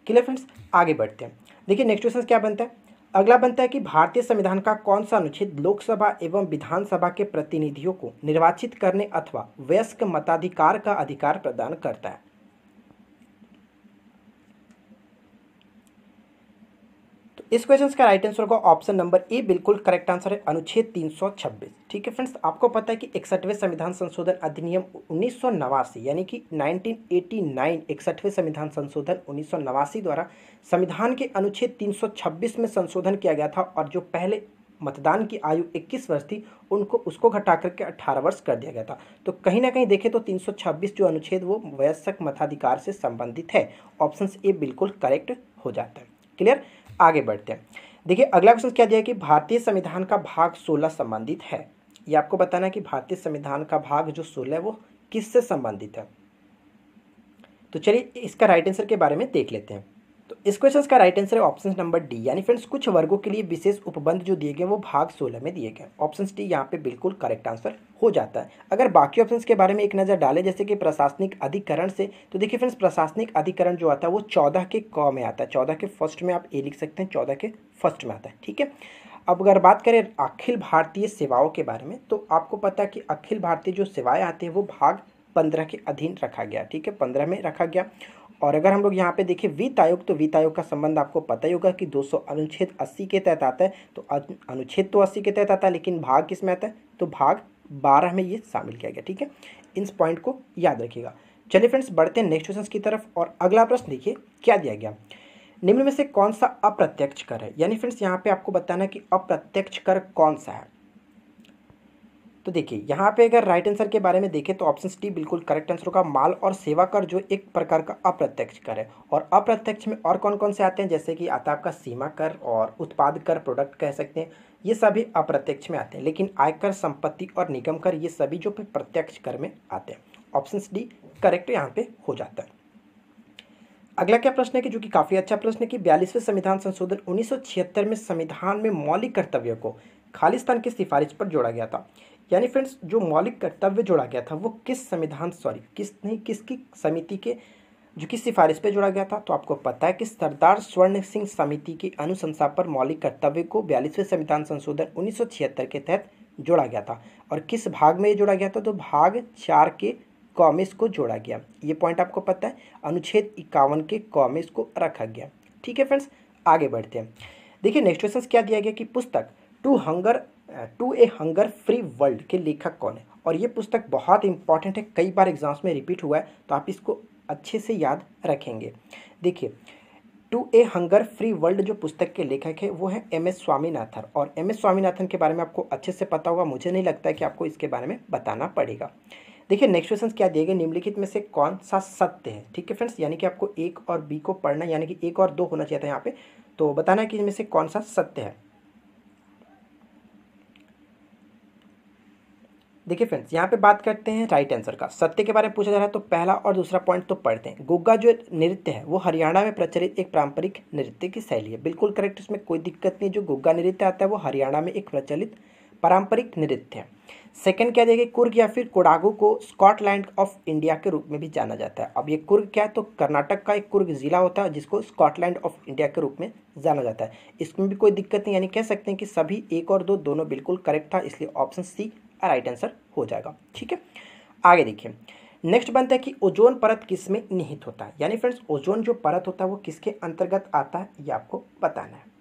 क्लियर फ्रेंड्स, आगे बढ़ते हैं। देखिए नेक्स्ट क्वेश्चन क्या बनता है, अगला बनता है कि भारतीय संविधान का कौन सा अनुच्छेद लोकसभा एवं विधानसभा के प्रतिनिधियों को निर्वाचित करने अथवा वयस्क मताधिकार का अधिकार प्रदान करता है। इस क्वेश्चन का राइट आंसर होगा ऑप्शन नंबर ए, बिल्कुल करेक्ट आंसर है अनुच्छेद 326। ठीक है फ्रेंड्स, आपको पता है कि 61वें संविधान संशोधन अधिनियम 1989 यानी कि 1989 61वें संविधान संशोधन 1989 द्वारा संविधान के अनुच्छेद 326 में संशोधन किया गया था, और जो पहले मतदान की आयु 21 वर्ष थी उनको उसको घटा करके 18 वर्ष कर दिया गया था। तो कहीं ना कहीं देखें तो 326 जो अनुच्छेद वो वयस्क मताधिकार से संबंधित है, ऑप्शन ए बिल्कुल करेक्ट हो जाता है। क्लियर, आगे बढ़ते हैं। देखिए अगला क्वेश्चन क्या दिया है कि भारतीय संविधान का भाग 16 संबंधित है। ये आपको बताना है कि भारतीय संविधान का भाग जो 16 है वो किससे संबंधित है। तो चलिए इसका राइट आंसर के बारे में देख लेते हैं। तो इस क्वेश्चन का राइट आंसर है ऑप्शन नंबर डी, यानी फ्रेंड्स कुछ वर्गों के लिए विशेष उपबंध जो दिए गए वो भाग 16 में दिए गए। ऑप्शन डी यहाँ पे बिल्कुल करेक्ट आंसर हो जाता है। अगर बाकी ऑप्शंस के बारे में एक नज़र डालें, जैसे कि प्रशासनिक अधिकरण से, तो देखिए फ्रेंड्स प्रशासनिक अधिकरण जो आता है वो 14 के क में आता है, 14 के फर्स्ट में आप ए लिख सकते हैं, 14 के फर्स्ट में आता है। ठीक है, अब अगर बात करें अखिल भारतीय सेवाओं के बारे में, तो आपको पता है कि अखिल भारतीय जो सेवाएं आती हैं वो भाग 15 के अधीन रखा गया। ठीक है, 15 में रखा गया। और अगर हम लोग यहाँ पे देखें वित्त आयोग, तो वित्त आयोग का संबंध आपको पता ही होगा कि 200 अनुच्छेद 80 के तहत आता है। तो अनुच्छेद तो 80 के तहत आता है, लेकिन भाग किस में आता है, तो भाग 12 में ये शामिल किया गया। ठीक है, इन पॉइंट को याद रखिएगा। चलिए फ्रेंड्स बढ़ते हैं नेक्स्ट क्वेश्चन की तरफ। और अगला प्रश्न देखिए क्या दिया गया, निम्न में से कौन सा अप्रत्यक्ष कर है। यानी फ्रेंड्स यहाँ पे आपको बताना है कि अप्रत्यक्ष कर कौन सा है। तो देखिए यहाँ पे अगर राइट आंसर के बारे में देखें तो ऑप्शन डी बिल्कुल करेक्ट आंसर होगा, माल और सेवा कर, जो एक प्रकार का अप्रत्यक्ष कर है। और अप्रत्यक्ष में और कौन कौन से आते हैं, जैसे कि आता है आपका सीमा कर और उत्पाद कर, प्रोडक्ट कह सकते हैं, ये सभी अप्रत्यक्ष में आते हैं। लेकिन आयकर, संपत्ति और निगम कर ये सभी जो प्रत्यक्ष कर में आते हैं। ऑप्शन डी करेक्ट यहाँ पे हो जाता है। अगला क्या प्रश्न है कि जो कि काफ़ी अच्छा प्रश्न है कि 42वें संविधान संशोधन 1976 में संविधान में मौलिक कर्तव्यों को खालिस्तान की सिफारिश पर जोड़ा गया था। यानी फ्रेंड्स जो मौलिक कर्तव्य जोड़ा गया था वो किस संविधान किसकी समिति के जो कि सिफारिश पे जोड़ा गया था। तो आपको पता है कि सरदार स्वर्ण सिंह समिति की अनुशंसा पर मौलिक कर्तव्य को 42वें संविधान संशोधन 1976 के तहत जोड़ा गया था। और किस भाग में ये जोड़ा गया था, तो भाग 4 के कॉमेस को जोड़ा गया। ये पॉइंट आपको पता है, अनुच्छेद 51 के कॉमेस को रखा गया। ठीक है फ्रेंड्स, आगे बढ़ते हैं। देखिए नेक्स्ट क्वेश्चन क्या दिया गया कि पुस्तक to a hunger free world के लेखक कौन है। और ये पुस्तक बहुत इंपॉर्टेंट है, कई बार एग्जाम्स में रिपीट हुआ है, तो आप इसको अच्छे से याद रखेंगे। देखिए to a hunger free world जो पुस्तक के लेखक है वो है MS स्वामीनाथन। और MS स्वामीनाथन के बारे में आपको अच्छे से पता होगा, मुझे नहीं लगता है कि आपको इसके बारे में बताना पड़ेगा। देखिए नेक्स्ट क्वेश्चन क्या दिए गए, निम्नलिखित में से कौन सा सत्य है। ठीक है फ्रेंड्स, यानी कि आपको एक और बी को पढ़ना, यानी कि 1 और 2 होना चाहिए था यहाँ पे, तो बताना है कि इनमें से कौन सा सत्य है। देखिए फ्रेंड्स यहाँ पे बात करते हैं राइट आंसर का, सत्य के बारे में पूछा जा रहा है, तो पहला और दूसरा पॉइंट तो पढ़ते हैं। गुग्गा जो नृत्य है वो हरियाणा में प्रचलित एक पारंपरिक नृत्य की शैली है। बिल्कुल करेक्ट, इसमें कोई दिक्कत नहीं। जो गुग्गा नृत्य आता है वो हरियाणा में एक प्रचलित पारंपरिक नृत्य है। सेकंड क्या देगा, कुर्ग या फिर कोडागू को स्कॉटलैंड ऑफ इंडिया के रूप में भी जाना जाता है। अब ये कुर्ग क्या है, तो कर्नाटक का एक कुर्ग जिला होता है जिसको स्कॉटलैंड ऑफ इंडिया के रूप में जाना जाता है। इसमें भी कोई दिक्कत नहीं, यानी कह सकते हैं कि सभी 1 और 2 दोनों बिल्कुल करेक्ट था, इसलिए ऑप्शन सी राइट आंसर हो जाएगा। ठीक है, आगे देखिए नेक्स्ट बनता है कि ओजोन परत किस में निहित होता है। यानी फ्रेंड्स ओजोन जो परत होता है वो किसके अंतर्गत आता है, ये आपको बताना है।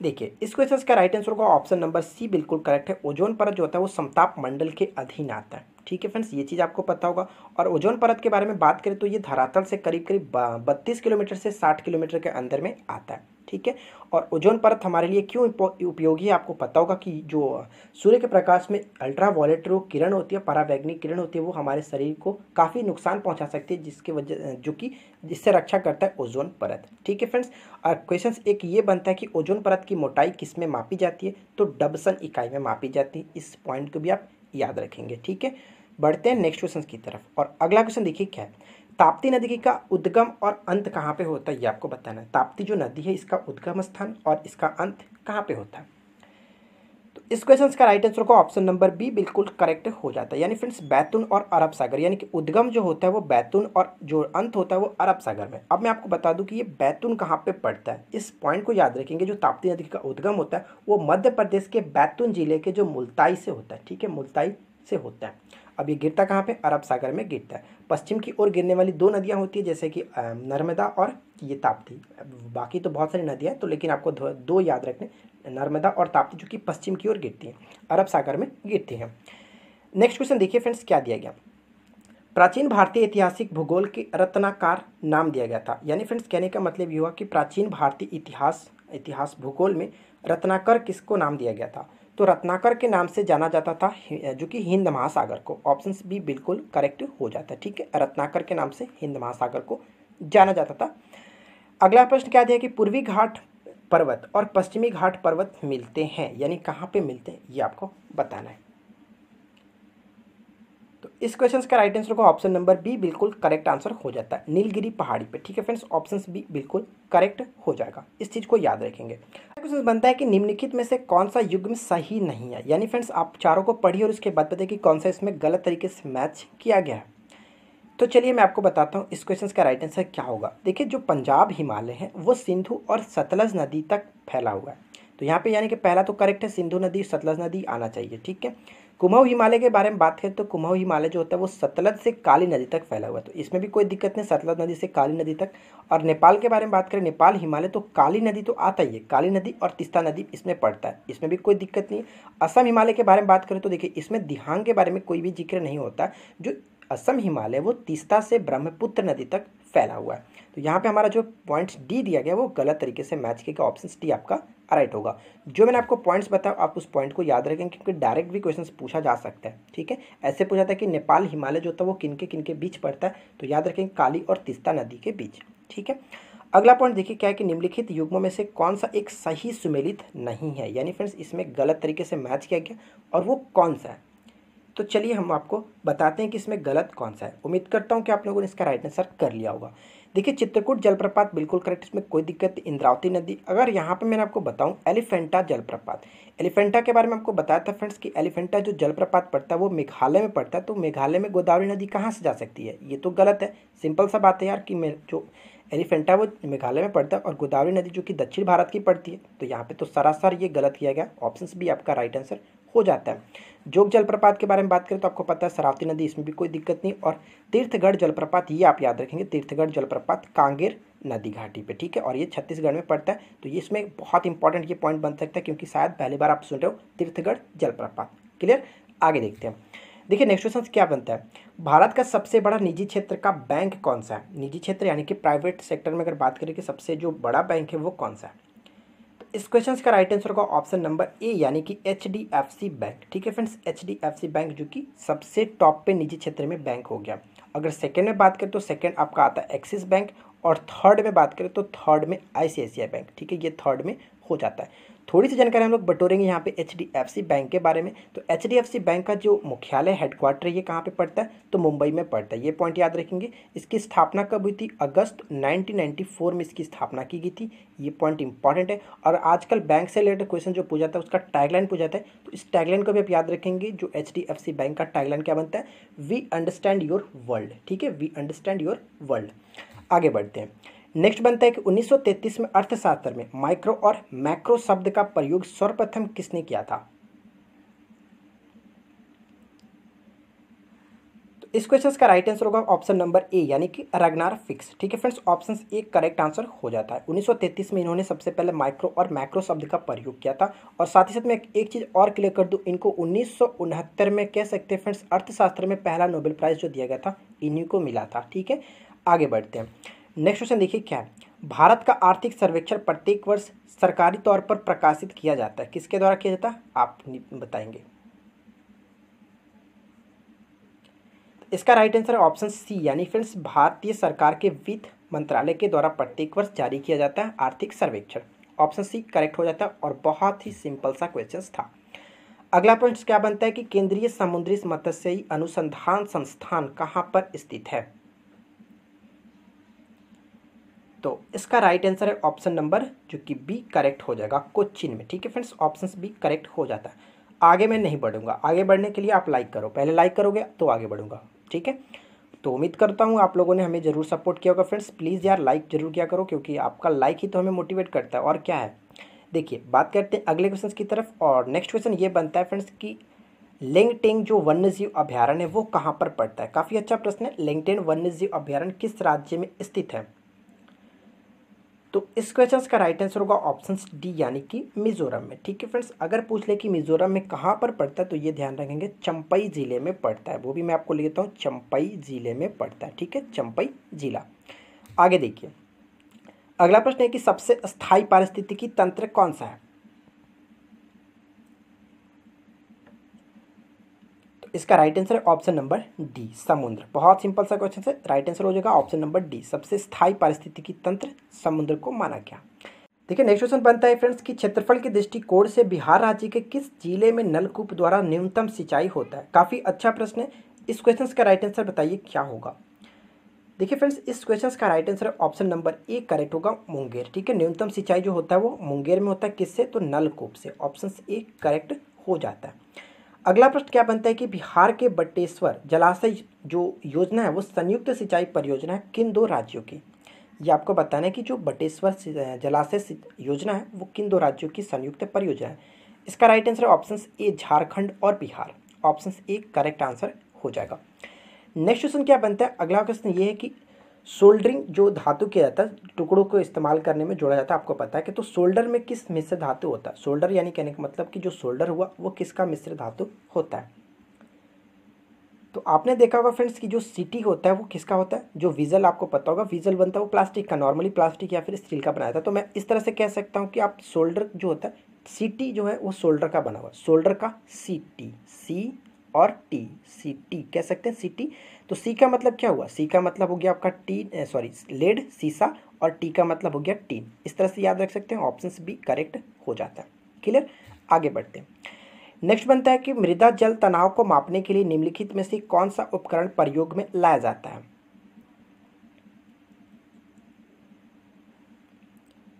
देखिए इस क्वेश्चन का राइट आंसर होगा ऑप्शन नंबर सी, बिल्कुल करेक्ट है। ओजोन परत जो होता है वो समताप मंडल के अधीन आता है। ठीक है फ्रेंड्स, ये चीज़ आपको पता होगा। और ओजोन परत के बारे में बात करें तो ये धरातल से करीब करीब 32 किलोमीटर से 60 किलोमीटर के अंदर में आता है। ठीक है। और ओजोन परत हमारे लिए क्यों उपयोगी है, आपको पता होगा कि जो सूर्य के प्रकाश में अल्ट्रावायलेट जो किरण होती है, परावैंगनी किरण होती है, वो हमारे शरीर को काफ़ी नुकसान पहुंचा सकती है, जिसके वजह जो कि जिससे रक्षा करता है ओजोन परत। ठीक है फ्रेंड्स। और क्वेश्चन एक ये बनता है कि ओजोन परत की मोटाई किस में मापी जाती है, तो डबसन इकाई में मापी जाती है। इस पॉइंट को भी आप याद रखेंगे। ठीक है, बढ़ते हैं नेक्स्ट क्वेश्चन की तरफ। और अगला क्वेश्चन देखिए क्या है, ताप्ती नदी का उद्गम और अंत कहाँ पे होता है, ये आपको बताना है। ताप्ती जो नदी है, इसका उद्गम स्थान और इसका अंत कहाँ पे होता है। तो इस क्वेश्चन का राइट आंसर को ऑप्शन नंबर बी बिल्कुल करेक्ट हो जाता है, यानी फ्रेंड्स बैतून और अरब सागर, यानी कि उद्गम जो होता है वो बैतून और जो अंत होता है वो अरब सागर में। अब मैं आपको बता दूं कि ये बैतून कहाँ पे पड़ता है, इस पॉइंट को याद रखेंगे। जो ताप्ती नदी का उद्गम होता है वो मध्य प्रदेश के बैतून जिले के जो मुल्ताई से होता है। ठीक है, मुल्ताई से होता है। अब ये गिरता कहाँ पे, अरब सागर में गिरता है। पश्चिम की ओर गिरने वाली दो नदियाँ होती है, जैसे कि नर्मदा और ये ताप्ती। बाकी तो बहुत सारी नदियाँ हैं, तो लेकिन आपको दो याद रखने, नर्मदा और ताप्ती, जो कि पश्चिम की ओर गिरती हैं, अरब सागर में गिरती हैं। नेक्स्ट क्वेश्चन देखिए फ्रेंड्स क्या दिया गया, प्राचीन भारतीय ऐतिहासिक भूगोल के रत्नाकर नाम दिया गया था। यानी फ्रेंड्स कहने का मतलब ये हुआ कि प्राचीन भारतीय इतिहास भूगोल में रत्नाकर किसको नाम दिया गया था, तो रत्नाकर के नाम से जाना जाता था जो कि हिंद महासागर को। ऑप्शन बी बिल्कुल करेक्ट हो जाता है। ठीक है, रत्नाकर के नाम से हिंद महासागर को जाना जाता था। अगला प्रश्न क्या दिया कि पूर्वी घाट पर्वत और पश्चिमी घाट पर्वत मिलते हैं, यानी कहाँ पे मिलते हैं, ये आपको बताना है। तो इस क्वेश्चन का राइट आंसर को ऑप्शन नंबर बी बिल्कुल करेक्ट आंसर हो जाता है, नीलगिरी पहाड़ी पे। ठीक है फ्रेंड्स, ऑप्शन बी बिल्कुल करेक्ट हो जाएगा, इस चीज को याद रखेंगे। क्वेश्चन बनता है कि निम्नलिखित में से कौन सा युग्म सही नहीं है, यानी फ्रेंड्स आप चारों को पढ़िए और उसके बाद बताइए कि कौन सा इसमें गलत तरीके से मैच किया गया है। तो चलिए मैं आपको बताता हूँ इस क्वेश्चन का राइट आंसर क्या होगा। देखिए, जो पंजाब हिमालय है वो सिंधु और सतलज नदी तक फैला हुआ है। तो यहाँ पे यानी कि पहला तो करेक्ट है, सिंधु नदी सतलज नदी आना चाहिए। ठीक है, कुमाऊं हिमालय के बारे में बात करें तो कुमाऊं हिमालय जो होता है वो सतलज से काली नदी तक फैला हुआ है, तो इसमें भी कोई दिक्कत नहीं, सतलज नदी से काली नदी तक। और नेपाल के बारे में बात करें, नेपाल हिमालय, तो काली नदी तो आता ही है, काली नदी और तीस्ता नदी इसमें पड़ता है, इसमें भी कोई दिक्कत नहीं। असम हिमालय के बारे में बात करें तो देखिए इसमें दिहांग के बारे में कोई भी जिक्र नहीं होता। जो असम हिमालय वो तीस्ता से ब्रह्मपुत्र नदी तक फैला हुआ है। तो यहाँ पे हमारा जो पॉइंट्स डी दिया गया वो गलत तरीके से मैच किया, ऑप्शन डी आपका राइट होगा। जो मैंने आपको पॉइंट्स बताया आप उस पॉइंट को याद रखें, क्योंकि डायरेक्ट भी क्वेश्चन पूछा जा सकता है। ठीक है, ऐसे पूछा था कि नेपाल हिमालय जो होता है वो किनके बीच पड़ता है, तो याद रखें काली और तीस्ता नदी के बीच। ठीक है, अगला पॉइंट देखिए क्या है कि निम्नलिखित युग्मों में से कौन सा एक सही सुमेलित नहीं है, यानी फ्रेंड्स इसमें गलत तरीके से मैच किया गया और वो कौन सा है। तो चलिए हम आपको बताते हैं कि इसमें गलत कौन सा है। उम्मीद करता हूं कि आप लोगों ने इसका राइट आंसर कर लिया होगा। देखिए, चित्रकूट जलप्रपात बिल्कुल करेक्ट, इसमें कोई दिक्कत नहीं। इंद्रावती नदी, अगर यहाँ पे मैंने आपको बताऊं एलिफेंटा जलप्रपात, एलिफेंटा के बारे में आपको बताया था फ्रेंड्स कि एलिफेंटा जो जलप्रपात पड़ता है वो मेघालय में पड़ता है, तो मेघालय में गोदावरी नदी कहाँ से जा सकती है, ये तो गलत है। सिंपल सा बात है यार कि जो एलिफेंटा वो मेघालय में पड़ता है और गोदावरी नदी जो कि दक्षिण भारत की पड़ती है, तो यहाँ पे तो सरासर ये गलत किया गया, ऑप्शन भी आपका राइट आंसर हो जाता है। जोग जलप्रपात के बारे में बात करें तो आपको पता है शरावती नदी, इसमें भी कोई दिक्कत नहीं। और तीर्थगढ़ जलप्रपात, ये आप याद रखेंगे, तीर्थगढ़ जलप्रपात कांगेर नदी घाटी पे। ठीक है, और ये छत्तीसगढ़ में पड़ता है, तो ये इसमें बहुत इंपॉर्टेंट ये पॉइंट बन सकता है, क्योंकि शायद पहली बार आप सुन रहे हो तीर्थगढ़ जलप्रपात। क्लियर, आगे देखते हैं। देखिए नेक्स्ट क्वेश्चन क्या बनता है, भारत का सबसे बड़ा निजी क्षेत्र का बैंक कौन सा है। निजी क्षेत्र यानी कि प्राइवेट सेक्टर में अगर बात करें कि सबसे जो बड़ा बैंक है वो कौन सा है, इस क्वेश्चन का राइट आंसर होगा ऑप्शन नंबर ए, यानी कि HDFC बैंक। ठीक है फ्रेंड्स, HDFC बैंक जो कि सबसे टॉप पे निजी क्षेत्र में बैंक हो गया। अगर सेकंड में बात करें तो सेकंड आपका आता है एक्सिस बैंक, और थर्ड में बात करें तो थर्ड में ICICI बैंक। ठीक है, ये थर्ड में हो जाता है। थोड़ी सी जानकारी हम लोग बटोरेंगे यहाँ पे HDFC बैंक के बारे में। तो HDFC बैंक का जो मुख्यालय हेडक्वार्टर ये कहाँ पे पड़ता है, तो मुंबई में पड़ता है, ये पॉइंट याद रखेंगे। इसकी स्थापना कब हुई थी, अगस्त 1994 में इसकी स्थापना की गई थी, ये पॉइंट इंपॉर्टेंट है। और आजकल बैंक से रिलेटेड क्वेश्चन जो पूछा था उसका टैगलाइन पूछा था, तो इस टैगलाइन को भी आप याद रखेंगे। जो HDFC बैंक का टैगलाइन क्या बनता है, वी अंडरस्टैंड योर वर्ल्ड। ठीक है, वी अंडरस्टैंड योर वर्ल्ड। आगे बढ़ते हैं। नेक्स्ट बनता है कि 1933 में अर्थशास्त्र में माइक्रो और मैक्रो शब्द का प्रयोग सर्वप्रथम किसने किया था। तो इस क्वेश्चन का राइट आंसर होगा ऑप्शन नंबर ए, यानी कि रगनार फिक्स। ठीक है friends, option A correct answer हो जाता है। 1933 में इन्होंने सबसे पहले माइक्रो और मैक्रो शब्द का प्रयोग किया था। और साथ ही साथ मैं एक चीज़ और क्लियर कर दूं, इनको 1969 में कह सकते हैं फ्रेंड्स, अर्थशास्त्र में पहला नोबेल प्राइज जो दिया गया था इन्हीं को मिला था। ठीक है, आगे बढ़ते हैं। नेक्स्ट क्वेश्चन देखिए क्या है, भारत का आर्थिक सर्वेक्षण प्रत्येक वर्ष सरकारी तौर पर प्रकाशित किया जाता है, किसके द्वारा किया जाता है, आप बताएंगे। इसका राइट आंसर है ऑप्शन सी, यानी फ्रेंड्स भारतीय सरकार के वित्त मंत्रालय के द्वारा प्रत्येक वर्ष जारी किया जाता है आर्थिक सर्वेक्षण। ऑप्शन सी करेक्ट हो जाता है और बहुत ही सिंपल सा क्वेश्चन था। अगला पॉइंट क्या बनता है कि केंद्रीय समुद्री मत्स्यिकी अनुसंधान संस्थान कहाँ पर स्थित है। तो इसका राइट आंसर है ऑप्शन नंबर जो कि बी करेक्ट हो जाएगा, कोच्चिन में। ठीक है फ्रेंड्स, ऑप्शन बी करेक्ट हो जाता है। आगे मैं नहीं बढ़ूंगा, आगे बढ़ने के लिए आप लाइक करो, पहले लाइक करोगे तो आगे बढ़ूंगा। ठीक है, तो उम्मीद करता हूँ आप लोगों ने हमें ज़रूर सपोर्ट किया होगा। फ्रेंड्स प्लीज़ यार लाइक जरूर किया करो, क्योंकि आपका लाइक ही तो हमें मोटिवेट करता है, और क्या है। देखिए बात करते हैं अगले क्वेश्चन की तरफ, और नेक्स्ट क्वेश्चन ये बनता है फ्रेंड्स कि लेंगटेंग जो वन्यजीव अभ्यारण्य है वो कहाँ पर पड़ता है। काफ़ी अच्छा प्रश्न है। लेंगटेंग वन्यजीव अभ्यारण्य किस राज्य में स्थित है। तो इस क्वेश्चन का राइट आंसर होगा ऑप्शन डी, यानी कि मिजोरम में। ठीक है फ्रेंड्स, अगर पूछ ले कि मिजोरम में कहाँ पर पड़ता है तो ये ध्यान रखेंगे चंपई जिले में पड़ता है। वो भी मैं आपको लेता हूँ, चंपई जिले में पड़ता है। ठीक है, चंपई जिला। आगे देखिए अगला प्रश्न है कि सबसे स्थायी पारिस्थितिकी तंत्र कौन सा है। तो इसका राइट आंसर है ऑप्शन नंबर डी, समुद्र। बहुत सिंपल सा क्वेश्चन है, राइट आंसर हो जाएगा ऑप्शन नंबर डी, सबसे स्थायी पारिस्थितिकी तंत्र समुद्र को माना गया। देखिए नेक्स्ट क्वेश्चन बनता है फ्रेंड्स कि क्षेत्रफल के दृष्टिकोण से बिहार राज्य के किस जिले में नलकूप द्वारा न्यूनतम सिंचाई होता है। काफी अच्छा प्रश्न है। इस क्वेश्चन का राइट आंसर बताइए क्या होगा। देखिए फ्रेंड्स इस क्वेश्चन का right answer option number A correct होगा, मुंगेर। ठीक है, न्यूनतम सिंचाई जो होता है वो मुंगेर में होता है, किससे, तो नलकूप से। ऑप्शन ए करेक्ट हो जाता है। अगला प्रश्न क्या बनता है कि बिहार के बटेश्वर जलाशय जो योजना है वो संयुक्त सिंचाई परियोजना है किन दो राज्यों की। ये आपको बताना है कि जो बटेश्वर जलाशय योजना है वो किन दो राज्यों की संयुक्त परियोजना है। इसका right answer option A Jharkhand और Bihar. Option A correct answer हो जाएगा। नेक्स्ट क्वेश्चन क्या बनता है, अगला क्वेश्चन ये है कि सोल्डरिंग जो धातु किया जाता है टुकड़ों को इस्तेमाल करने में जोड़ा जाता है, आपको पता है कि, तो सोल्डर में किस मिश्र धातु होता है। सोल्डर यानी कहने का मतलब कि जो सोल्डर हुआ वो किसका मिश्र धातु होता है। तो आपने देखा होगा फ्रेंड्स कि जो सीटी होता है वो किसका होता है। जो विजल आपको पता होगा, विजल बनता है वो प्लास्टिक का, नॉर्मली प्लास्टिक या फिर स्टील का बनाया था। तो मैं इस तरह से कह सकता हूँ कि आप सोल्डर जो होता है, सीटी जो है वो सोल्डर का बना हुआ, सोल्डर का सीटी, सी और टी, सीटी कह सकते हैं, सीटी। तो सी का मतलब क्या हुआ, सी का मतलब हो गया आपका टी, सॉरी लेड, सीसा, और टी का मतलब हो गया टीन। इस तरह से याद रख सकते हैं, ऑप्शन बी करेक्ट हो जाता है। क्लियर, आगे बढ़ते हैं। नेक्स्ट बनता है कि मृदा जल तनाव को मापने के लिए निम्नलिखित में से कौन सा उपकरण प्रयोग में लाया जाता है।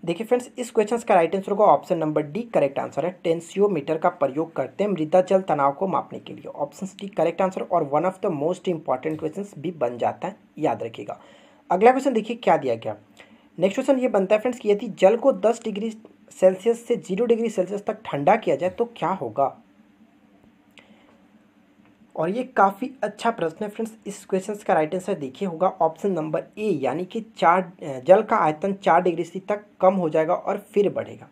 देखिए फ्रेंड्स इस क्वेश्चन का राइट आंसर होगा option number D, correct answer है। टेंसियोमीटर का प्रयोग करते हैं मृदा जल तनाव को मापने के लिए। ऑप्शन डी करेक्ट आंसर, और one of the most important question भी बन जाता है, याद रखिएगा। अगला क्वेश्चन देखिए क्या दिया गया। नेक्स्ट क्वेश्चन ये बनता है फ्रेंड्स कि यदि जल को 10 डिग्री सेल्सियस से 0 डिग्री सेल्सियस तक ठंडा किया जाए तो क्या होगा। और ये काफ़ी अच्छा प्रश्न है फ्रेंड्स। इस क्वेश्चन का राइट आंसर देखिए होगा ऑप्शन नंबर ए, यानी कि जल का आयतन 4 डिग्री सी तक कम हो जाएगा और फिर बढ़ेगा।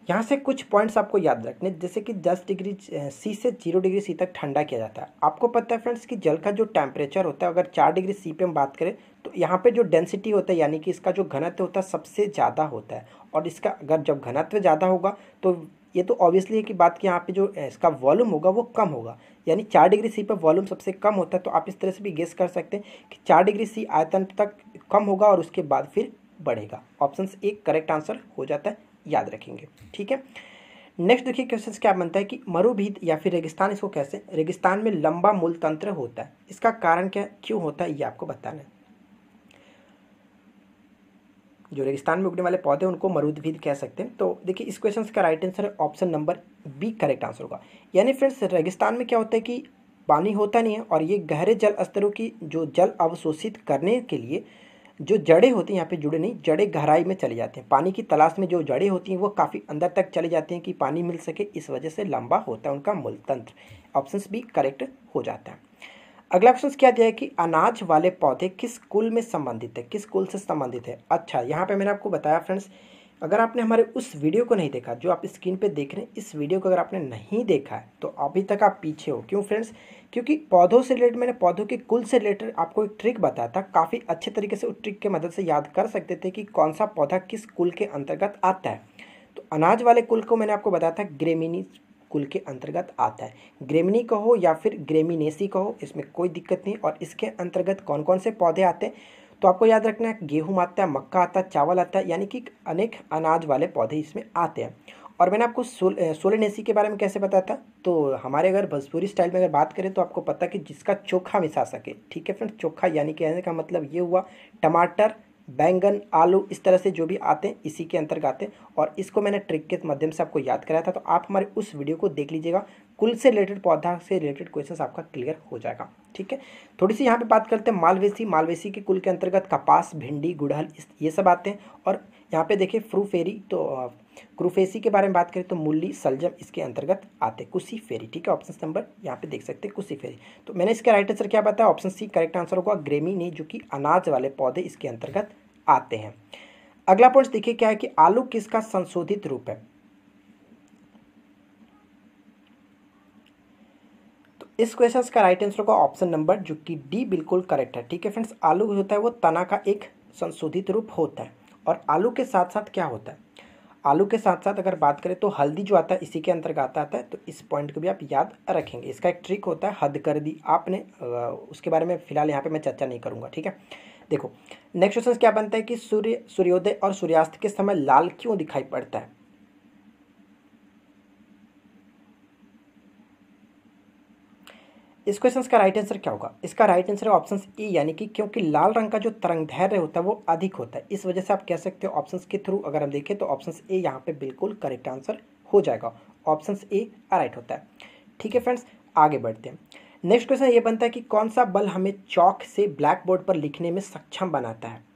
यहाँ से कुछ पॉइंट्स आपको याद रखने, जैसे कि 10 डिग्री सी से 0 डिग्री सी तक ठंडा किया जाता है। आपको पता है फ्रेंड्स कि जल का जो टेम्परेचर होता है, अगर 4 डिग्री सी पे हम बात करें तो यहाँ पे जो डेंसिटी होता है, यानी कि इसका जो घनत्व होता है सबसे ज़्यादा होता है। और इसका अगर जब घनत्व ज़्यादा होगा तो ये तो ऑब्वियसली है कि बात कि यहाँ पे जो इसका वॉल्यूम होगा वो कम होगा, यानी 4 डिग्री सी पर वॉल्यूम सबसे कम होता है। तो आप इस तरह से भी गेस कर सकते हैं कि 4 डिग्री सी आयतन तक कम होगा और उसके बाद फिर बढ़ेगा। ऑप्शन ए करेक्ट आंसर हो जाता है, याद रखेंगे। ठीक है, नेक्स्ट देखिए क्वेश्चन क्या बनता है कि मरुभूमि या फिर रेगिस्तान, इसको कैसे, रेगिस्तान में लंबा मूल तंत्र होता है, इसका कारण क्या, क्यों होता है, ये आपको बताना है। जो रेगिस्तान में उगने वाले पौधे उनको मरुभूमि कह सकते हैं। तो देखिए इस क्वेश्चन का राइट आंसर है option number B correct answer होगा। यानी फ्रेंड्स रेगिस्तान में क्या होता है कि पानी होता नहीं है, और ये गहरे जल स्तरों की जो जल अवशोषित करने के लिए जो जड़ें होती हैं, यहाँ पे जुड़े नहीं, जड़ें गहराई में चली जाती हैं। पानी की तलाश में जो जड़ें होती हैं वो काफ़ी अंदर तक चली जाती हैं कि पानी मिल सके, इस वजह से लंबा होता है उनका मूल तंत्र। ऑप्शन बी करेक्ट हो जाता है। अगला क्वेश्चन क्या दिया है कि अनाज वाले पौधे किस कुल में संबंधित है, किस कुल से संबंधित है। अच्छा, यहाँ पे मैंने आपको बताया फ्रेंड्स अगर आपने हमारे उस वीडियो को नहीं देखा जो आप स्क्रीन पे देख रहे हैं, इस वीडियो को अगर आपने नहीं देखा है तो अभी तक आप पीछे हो। क्यों फ्रेंड्स? क्योंकि पौधों से रिलेटेड मैंने पौधों के कुल से रिलेटेड आपको एक ट्रिक बताया था, काफ़ी अच्छे तरीके से उस ट्रिक की मदद से याद कर सकते थे कि कौन सा पौधा किस कुल के अंतर्गत आता है। तो अनाज वाले कुल को मैंने आपको बताया था ग्रेमिनी कुल के अंतर्गत आता है। ग्रेमिनी कहो या फिर ग्रेमिनेसी कहो, इसमें कोई दिक्कत नहीं। और इसके अंतर्गत कौन कौन से पौधे आते हैं तो आपको याद रखना है, गेहूँ आता है, मक्का आता है, चावल आता है, यानी कि अनेक अनाज वाले पौधे इसमें आते हैं। और मैंने आपको सोलेनेसी के बारे में कैसे बताया था, तो हमारे अगर भोजपुरी स्टाइल में अगर बात करें तो आपको पता कि जिसका चोखा मिसा सके। ठीक है फ्रेंड्स, चोखा यानी कहने का मतलब ये हुआ टमाटर, बैंगन, आलू, इस तरह से जो भी आते हैं इसी के अंतर्गत आते हैं। और इसको मैंने ट्रिक के माध्यम से आपको याद कराया था, तो आप हमारे उस वीडियो को देख लीजिएगा। कुल से रिलेटेड, पौधा से रिलेटेड क्वेश्चंस आपका क्लियर हो जाएगा। ठीक है, थोड़ी सी यहाँ पे बात करते हैं मालवेसी। मालवेसी के कुल के अंतर्गत कपास, भिंडी, गुड़हल ये सब आते हैं। और यहाँ पे देखिए फ्रूफेरी, तो क्रूफेसी के बारे में बात करें तो मूली, सलजम इसके अंतर्गत आते हैं। कुसी फेरी, ठीक है, ऑप्शन नंबर यहाँ पे देख सकते हैं कुसी फेरी। तो मैंने इसका राइट आंसर क्या बताया, ऑप्शन सी करेक्ट आंसर होगा ग्रेमिनी, जो कि अनाज वाले पौधे इसके अंतर्गत आते हैं। अगला पॉइंट देखिए क्या है कि आलू किसका संशोधित रूप है। तो इस क्वेश्चन का राइट आंसर होगा ऑप्शन नंबर जो कि डी बिल्कुल करेक्ट है। ठीक है फ्रेंड्स, आलू होता है वो तना का एक संशोधित रूप होता है। और आलू के साथ साथ क्या होता है, आलू के साथ साथ अगर बात करें तो हल्दी जो आता है इसी के अंतर्गत आता है। तो इस पॉइंट को भी आप याद रखेंगे। इसका एक ट्रिक होता है हद कर दी आपने, उसके बारे में फिलहाल यहाँ पे मैं चर्चा नहीं करूँगा। ठीक है, देखो नेक्स्ट क्वेश्चन क्या बनता है कि सूर्योदय और सूर्यास्त के समय लाल क्यों दिखाई पड़ता है। इस क्वेश्चन का राइट आंसर क्या होगा, इसका राइट आंसर है ऑप्शन ए, यानी कि क्योंकि लाल रंग का जो तरंगदैर्घ्य होता है वो अधिक होता है, इस वजह से आप कह सकते हो ऑप्शन के थ्रू अगर हम देखें तो ऑप्शन ए यहाँ पे बिल्कुल करेक्ट आंसर हो जाएगा। ऑप्शन ए राइट होता है। ठीक है फ्रेंड्स, आगे बढ़ते हैं। नेक्स्ट क्वेश्चन ये बनता है कि कौन सा बल हमें चौक से ब्लैक बोर्ड पर लिखने में सक्षम बनाता है।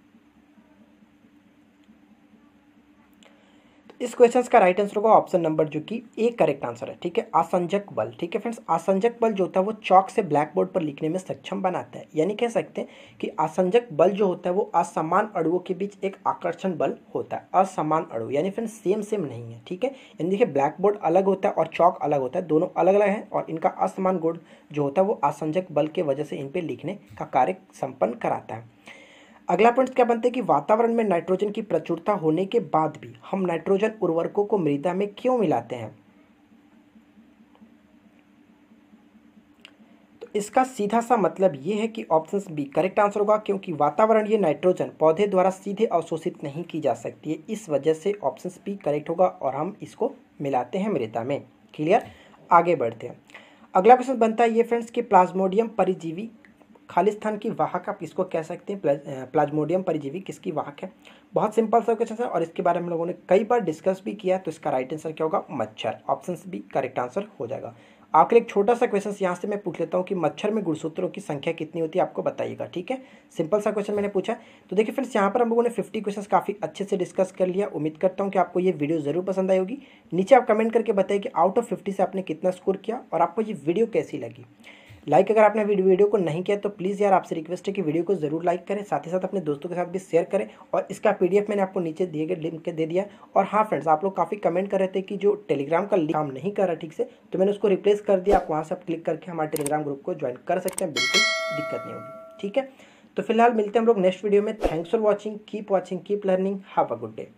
इस क्वेश्चन का राइट आंसर होगा ऑप्शन नंबर जो कि ए करेक्ट आंसर है। ठीक है, आसंजक बल। ठीक है फ्रेंड्स, आसंजक बल जो होता है वो चौक से ब्लैक बोर्ड पर लिखने में सक्षम बनाता है। यानी कह सकते हैं कि आसंजक बल जो होता है वो असमान अणुओं के बीच एक आकर्षण बल होता है। असमान अणु यानी फ्रेंड्स सेम नहीं है। ठीक है, यानी देखिए ब्लैक बोर्ड अलग होता है और चौक अलग होता है, दोनों अलग अलग हैं और इनका असमान गुण जो होता है वो आसंजक बल के वजह से इन पर लिखने का कार्य संपन्न कराता है। अगला पॉइंट क्या बनता है कि वातावरण में नाइट्रोजन की प्रचुरता होने के बाद भी हम नाइट्रोजन उर्वरकों को मृदा में क्यों मिलाते हैं। तो इसका सीधा सा मतलब ये है कि ऑप्शन बी करेक्ट आंसर होगा, क्योंकि वातावरण ये नाइट्रोजन पौधे द्वारा सीधे अवशोषित नहीं की जा सकती है, इस वजह से ऑप्शन बी करेक्ट होगा और हम इसको मिलाते हैं मृदा में। क्लियर, आगे बढ़ते हैं। अगला क्वेश्चन बनता है ये फ्रेंड्स कि प्लाज्मोडियम परिजीवी खालिस्तान की वाहक आप किसको कह सकते हैं। प्लाज्मोडियम परिजीवी किसकी वाहक है। बहुत सिंपल सा क्वेश्चन है और इसके बारे में हम लोगों ने कई बार डिस्कस भी किया है। तो इसका राइट आंसर क्या होगा, मच्छर। ऑप्शन बी करेक्ट आंसर हो जाएगा। आपके लिए एक छोटा सा क्वेश्चन यहाँ से मैं पूछ लेता हूँ कि मच्छर में गुणसूत्रों की संख्या कितनी होती है, आपको बताइएगा। ठीक है, सिंपल सा क्वेश्चन मैंने पूछा। तो देखिए फ्रेंड्स, यहाँ पर हम लोगों ने 50 क्वेश्चन काफ़ी अच्छे से डिस्कस कर लिया। उम्मीद करता हूँ कि आपको ये वीडियो जरूर पसंद आई होगी। नीचे आप कमेंट करके बताइए कि आउट ऑफ 50 से आपने कितना स्कोर किया और आपको ये वीडियो कैसी लगी। लाइक अगर आपने वीडियो को नहीं किया तो प्लीज़ यार आपसे रिक्वेस्ट है कि वीडियो को जरूर लाइक करें, साथ ही साथ अपने दोस्तों के साथ भी शेयर करें। और इसका पीडीएफ मैंने आपको नीचे दिए गए लिंक दे दिया। और हाँ फ्रेंड्स, आप लोग काफ़ी कमेंट कर रहे थे कि जो टेलीग्राम का लिंक काम नहीं कर रहा ठीक से, तो मैंने उसको रिप्लेस कर दिया। आप वहाँ से आप क्लिक करके हमारे टेलीग्राम ग्रुप को ज्वाइन कर सकते हैं, बिल्कुल दिक्कत नहीं होगी। ठीक है, तो फिलहाल मिलते हैं हम लोग नेक्स्ट वीडियो में। Thanks for watching, keep learning, have a good day.